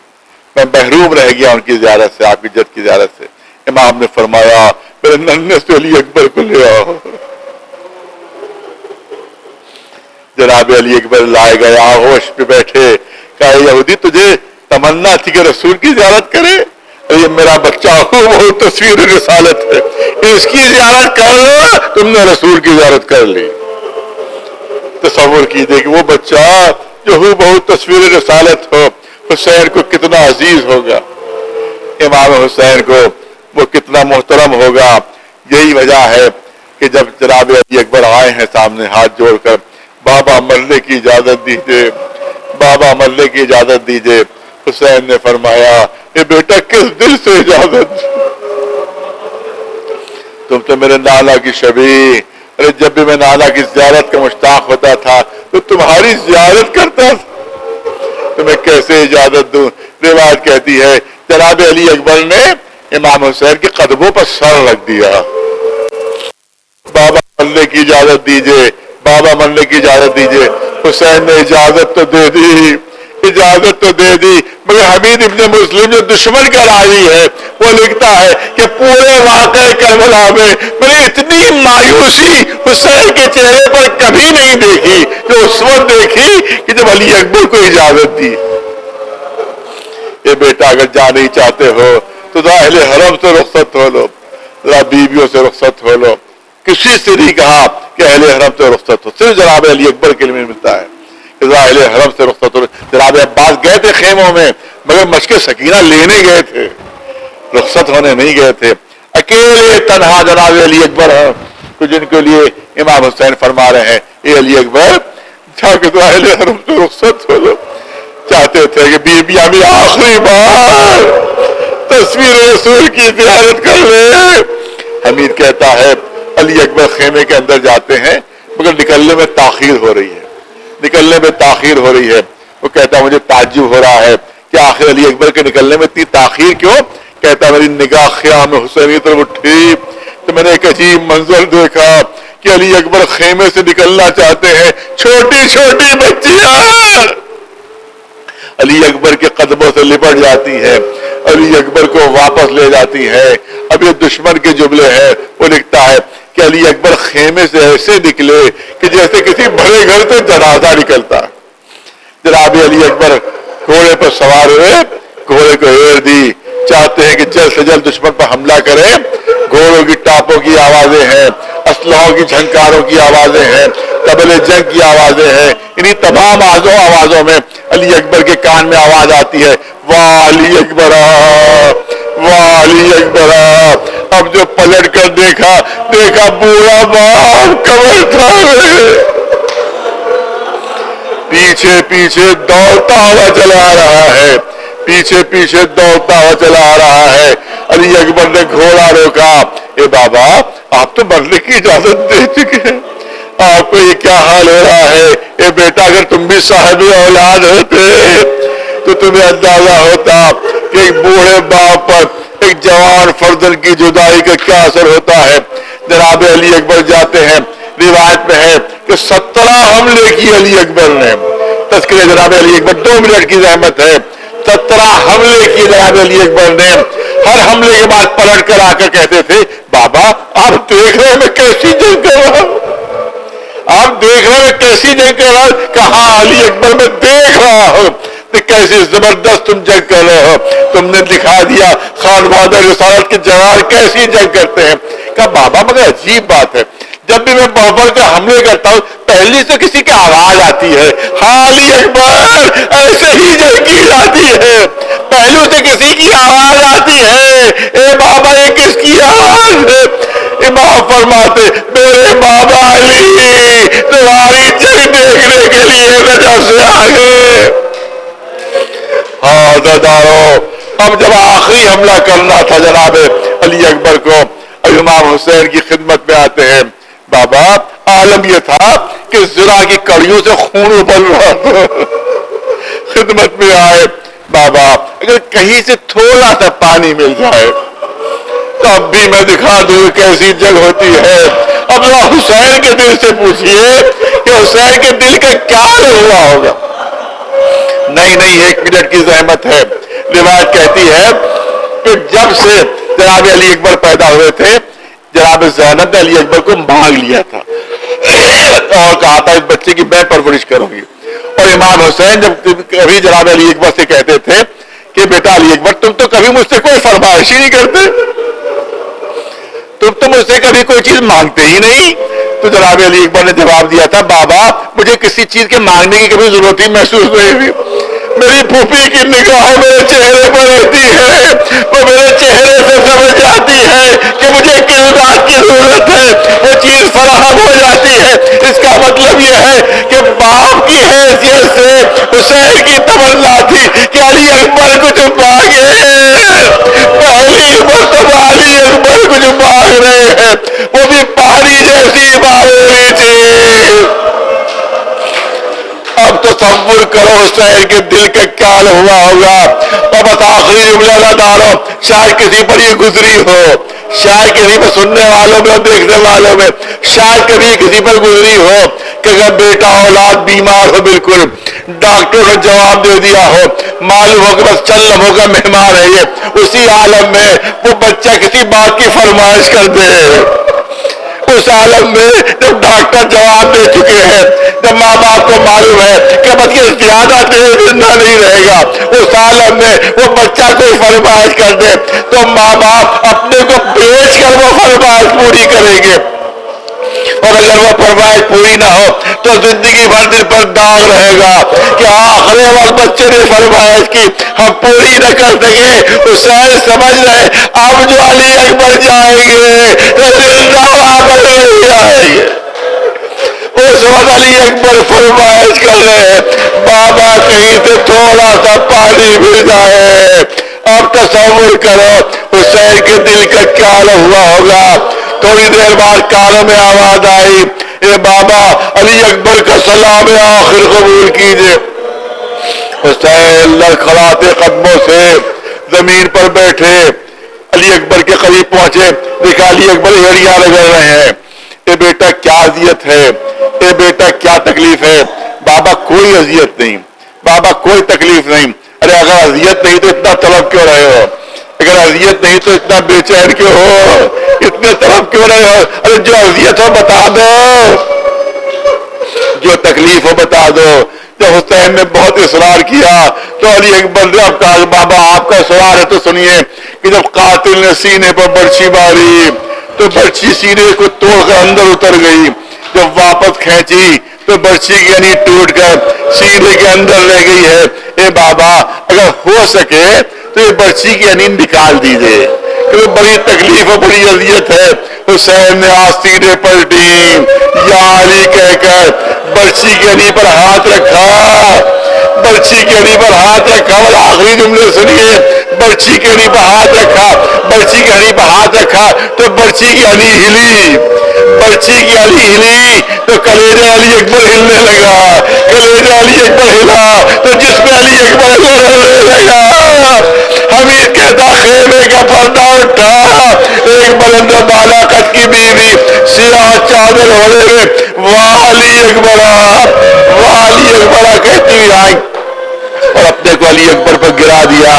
میں محروم رہ گیا ان کی زیارت سے، آپ کی جد کی زیارت سے۔ امام نے فرمایا میرے ننھے سے علی اکبر کو لے آؤ۔ جناب علی اکبر لائے گئے، آغوش پہ بیٹھے، کہا یہودی تجھے تمنا تھی کہ رسول کی زیارت کرے؟ یہ میرا بچہ ہو وہ تصویر رسالت ہے، اس کی زیارت کر لو، تم نے رسول کی زیارت کر لی۔ تصور کیجئے کہ وہ بچہ جو ہو بہت تصویر رسالت ہو، حسین کو کتنا عزیز ہوگا، امام حسین کو وہ کتنا محترم ہوگا۔ یہی وجہ ہے کہ جب جناب علی اکبر آئے ہیں سامنے ہاتھ جوڑ کر، بابا مرنے کی اجازت دیجیے، بابا مرنے کی اجازت دیجیے، حسین نے فرمایا اے بیٹا کس دل سے اجازت، تم تو میرے نانا کی شبیہ، ارے جب بھی میں نانا کی زیارت کا مشتاق ہوتا تھا تو تمہاری زیارت کرتا تھا، تمہیں کیسے اجازت دوں؟ روایت کہتی ہے جناب علی اکبر نے امام حسین کے قدموں پر سر رکھ دیا، بابا مرنے کی اجازت دیجیے، بابا مرنے کی اجازت دیجیے۔ حسین نے اجازت تو دے دی، اجازت تو دے دی، مگر حمید ابن مسلم جو دشمن کا راوی ہے وہ لکھتا ہے کہ پورے واقعے کربلا میں میں نے اتنی مایوسی حسین کے چہرے پر کبھی نہیں دیکھی جو اس وقت دیکھی کہ جب علی اکبر کو اجازت دی۔ اے بیٹا اگر جا نہیں چاہتے ہو تو اہل حرم سے رخصت ہو لو، بیویوں سے رخصت ہو لو، کسی سے نہیں کہا کہ اہل حرم سے رخصت ہو، صرف جناب علی اکبر کے لیے ملتا ہے کہ اہل حرم سے رخصت ہو۔ جناب عباس گئے تھے خیموں میں مگر مشق سکینہ لینے گئے تھے، رخصت ہونے نہیں گئے تھے، اکیلے تنہا جناب علی اکبر ہیں تو جن کے لیے امام حسین فرما رہے ہیں اے علی اکبر جا کے تو اہل حرم سے رخصت ہو لو۔ چاہتے تھے کہ بیویاں بھی آخری بار تصویر رسول کی زیارت کر لے۔ حمید کہتا ہے علی اکبر خیمے کے اندر جاتے ہیں مگر نکلنے میں تاخیر ہو رہی ہے، نکلنے میں تاخیر ہو رہی ہے۔ وہ کہتا مجھے تعجب ہو رہا ہے کہ آخر علی اکبر کے نکلنے میں اتنی تاخیر کیوں؟ کہتا میری نگاہ خیام حسین کی طرف اٹھی تو میں نے ایک عجیب منظر دیکھا کہ علی اکبر خیمے سے نکلنا چاہتے ہیں، چھوٹی چھوٹی بچیاں علی اکبر کے قدموں سے لپٹ جاتی ہے، علی اکبر کو واپس لے جاتی ہے۔ اب یہ دشمن کے جملے ہیں، وہ لکھتا ہے کہ علی اکبر خیمے سے ایسے نکلے کہ جیسے کسی بڑے گھر سے جنازہ نکلتا. جناب علی اکبر گھوڑے پر سوار ہوئے, گھوڑے کو ہیر دی, چاہتے ہیں کہ جلد سے جلد دشمن پر حملہ کریں. گھوڑوں کی ٹاپوں کی آوازیں ہیں, اسلحوں کی جھنکاروں کی آوازیں ہیں, طبلے جنگ کی آوازیں ہیں. انہیں تمام آوازوں میں علی اکبر کے کان میں آواز آتی ہے, واہ علی اکبر, واہ علی اکبر. اب جو پلٹ کر دیکھا بوڑھا باپ کمر تھامے پیچھے پیچھے دوڑتا ہوا چلا آ رہا ہے, پیچھے پیچھے دوڑتا ہوا چلا آ رہا ہے. علی اکبر نے گھوڑا روکا, اے بابا آپ تو مرنے کی اجازت دے چکے ہیں, آپ کو یہ کیا حال ہو رہا ہے؟ اے بیٹا اگر تم بھی صاحب اولاد ہوتے تو تمہیں اندازہ ہوتا کہ ایک بوڑھے باپ پر ایک جوان فرزند کی جدائی کا کیا اثر ہوتا ہے. جناب علی اکبر جاتے ہیں, روایت میں ہے کہ 17 حملے کی علی اکبر نے. تذکرے جناب علی اکبر 2 منٹ کی زحمت ہے. 17 حملے کی جناب علی اکبر نے. ہر حملے کے بعد پلٹ کر آ کر کہتے تھے, بابا آپ دیکھ رہے میں کیسی جنگ کر رہا ہوں, آپ دیکھ رہے میں کیسی جنگ کر رہا ہوں. کہا علی اکبر میں دیکھ رہا ہوں کیسی زبردست تم جنگ کر رہے ہو, تم نے دکھا دیا خان بہادر رسالت کے جوان کیسی جنگ کرتے ہیں. کہا بابا مگر عجیب بات ہے, جب بھی میں بڑھ کر حملے کرتا ہوں پہلی سے کسی کی آواز آتی ہے, ہاں علی اکبر ایسے ہی جنگ کی جاتی ہے, پہلو سے کسی کی آواز آتی ہے. اے بابا یہ کس کی آواز ہے؟ امام فرماتے میرے بابا علی تمہاری جنگ دیکھنے کے لیے نجف سے آئے. دارو اب جب آخری حملہ کرنا تھا جناب علی اکبر کو, امام حسین کی خدمت میں آتے ہیں. بابا عالم یہ تھا کہ زرا کی کڑیوں سے خون ابل رہا تھا. خدمت میں آئے, بابا اگر کہیں سے تھوڑا سا پانی مل جائے تو اب بھی میں دکھا دوں کیسی جنگ ہوتی ہے. اب ذرا حسین کے دل سے پوچھئے کہ حسین کے دل کا کیا ہوا ہوگا. نہیں 1 منٹ کی زحمت ہے. روایت کہتی ہے کہ جب سے جناب علی اکبر پیدا ہوئے تھے, جناب زینب نے علی اکبر کو مانگ لیا تھا اور کہا تھا اس بچے کی میں پرورش کروں گی. اور امام حسین جب کبھی جناب علی اکبر سے کہتے تھے کہ بیٹا علی اکبر تم تو کبھی مجھ سے کوئی فرمائش ہی نہیں کرتے, تم تو مجھ سے کبھی کوئی چیز مانگتے ہی نہیں. تو جناب علی اکبر نے جواب دیا تھا, بابا مجھے کسی چیز کے مانگنے کی کبھی ضرورت ہی محسوس نہیں ہوئی. میری پھوپھی کی نگاہ میرے چہرے پر رہتی ہے, وہ میرے چہرے سے سمجھ جاتی ہے کہ مجھے کس بات کی ضرورت ہے, وہ چیز فراہم ہو جاتی ہے. اس کا مطلب یہ ہے کہ باپ کی حیثیت سے حسین کی تمنا تھی کہ علی اکبر کچھ مانگے. پہلی مرتبہ علی اکبر کچھ مانگ رہے ہیں, وہ بھی پانی جیسی معمولی چیز. اب تصور کرو حسین کے دل کا کیا ہوا ہوگا. اب آخری جملہ نہ ڈالو, شاید کسی پر یہ گزری ہو, شاید کسی پر سننے والوں میں اور دیکھنے والوں میں شاید کبھی کسی پر گزری ہو کہ اگر بیٹا اولاد بیمار ہو, بالکل ڈاکٹر نے جواب دے دیا ہو, معلوم ہو کہ بس چند لمحوں کا مہمان ہے یہ, اسی عالم میں وہ بچہ کسی بات کی فرمائش کر دے. اس عالم میں جب ڈاکٹر جواب دے چکے ہیں, جب ماں باپ کو معلوم ہے کہ بس یہ زیادہ دیر زندہ نہیں رہے گا, اس عالم میں وہ بچہ کوئی فرمائش کر دے تو ماں باپ اپنے کو بیچ کر وہ فرمائش پوری کریں گے. اور اگر وہ فرمائش پوری نہ ہو تو زندگی بھر دل پر داغ رہے گا کہ آخری وقت بچے نے فرمائش کی, ہم پوری نہ کر سکے. حسین سمجھ رہے اب جو علی اکبر جائیں گے زندہ واپس نہیں آئیں گے. اس وقت علی اکبر فرمائش کر رہے ہیں, بابا کہیں سے تھوڑا سا پانی مل جائے. اب تصور کرو حسین کے دل کا کیا ہوا ہوگا. تھوڑی دیر بعد کانوں میں آواز آئی, اے بابا علی اکبر کا سلام آخر قبول کیجئے. حسین لڑکھڑاتے قدموں سے زمین پر بیٹھے, علی اکبر کے قریب پہنچے, دیکھا علی اکبر ہیڑیاں رگڑ رہے ہیں. اے بیٹا کیا اذیت ہے, اے بیٹا کیا تکلیف ہے. بابا کوئی اذیت نہیں, بابا کوئی تکلیف نہیں. ارے اگر اذیت نہیں تو اتنا طلب کیوں رہے ہو, اگر اذیت نہیں تو اتنا بے چین کیوں ہو. اتنے طرف کیوں رہے ہو؟ ارے جو اذیت ہو بتا دو، جو تکلیف ہو بتا دو۔ جب حسین نے بہت اصرار کیا تو علی اکبر نے اب کہا بابا آپ کا اصرار ہے تو سنیے کہ جب قاتل نے سینے پر برچھی ماری تو برچھی سینے کو توڑ کر اندر اتر گئی، جب واپس کھینچی تو برچھی کی یعنی ٹوٹ کر سینے کے اندر رہ گئی ہے۔ اے بابا اگر ہو سکے تو یہ برچھی کی یعنی نکال دیجئے، کیونکہ بڑی تکلیف اور بڑی اذیت ہے۔ حسین نے آستینیں پلٹی، یا علی کہہ کر برچھی کے علی پر ہاتھ رکھا، برچھی کے علی پر ہاتھ رکھا، اور آخری جملے سنیے، برچھی کے علی پر ہاتھ رکھا، برچھی کے علی پر ہاتھ رکھا تو برچھی کی علی ہلی، برچھی کی علی ہلی تو کلیجہ علی اکبر ہلنے لگا، کلیجہ علی اکبر ہلا تو جسم علی اکبر ہلنے لگا۔ حمید کہتا خیمے کا پردہ اٹھا، ایک بلند بالا قد کی بیوی سیاہ چادر اوڑھے ہوئے واہ علی اکبر، واہ علی اکبر کہتی ہوئی آئی اور اپنے کو علی اکبر پر گرا دیا۔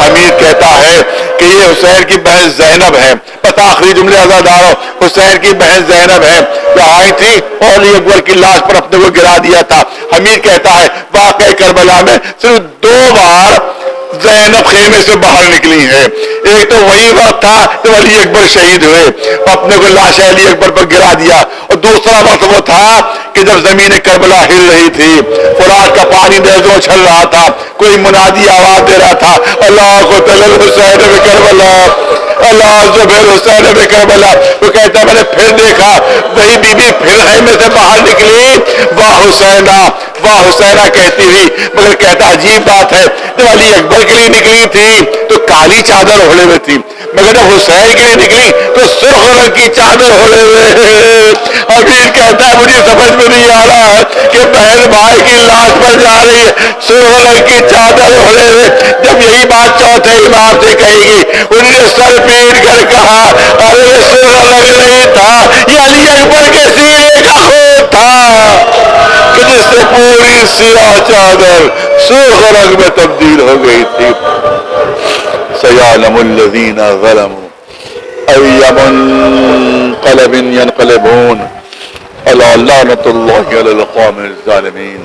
حمید کہتا ہے کہ یہ حسین کی بہن زینب ہے، پتہ آخری جملے عزادارو، حسین کی بہن زینب ہے جو آئی تھی اور علی اکبر کی لاش پر اپنے کو گرا دیا تھا۔ حمید کہتا ہے واقعہ کربلا میں صرف 2 بار زینب خیمے سے باہر نکلی ہے، ایک تو وہی وقت تھا جب علی اکبر شہید ہوئے، اپنے کو لاش علی اکبر پر گرا دیا، اور دوسرا وقت وہ تھا کہ جب زمین کربلا ہل رہی تھی، فرات کا پانی نیزوں اچھل رہا تھا، کوئی منادی آواز دے رہا تھا اللہ قتل الحسین بکربلا، اللہ زبیر حسین بکربلا۔ وہ کہتا میں نے پھر دیکھا وہی بی بی پھر خیمے سے باہر نکلی، واہ حسینہ واہ حسینہ کہتی ہوئی، مگر کہتا عجیب بات ہے جب علی اکبر کے لیے نکلی تھی تو کالی چادر اوڑھے ہوئے تھی، مگر جب حسین کے لیے نکلی تو سرخ رنگ کی چادر اوڑھے ہوئے۔ امیر کہتا ہے مجھے سمجھ میں نہیں آ رہا کہ بہن بھائی کی لاش پر جا رہی ہے سرخ رنگ کی چادر اوڑھے ہوئے، جب یہی بات چوتھے امام سے کہی گئی انہوں نے سر پیٹ کر کہا ارے یہ سرخ رنگ نہیں تھا، یہ علی اکبر کے سینے کا خون تھا کہ جس سے پوری سیاہ چادر سرخ رنگ میں تبدیل ہو گئی تھی۔ سیعلم الذین ظلموا ای منقلب ینقلبون الا لعنۃ اللہ علی القوم الظالمین۔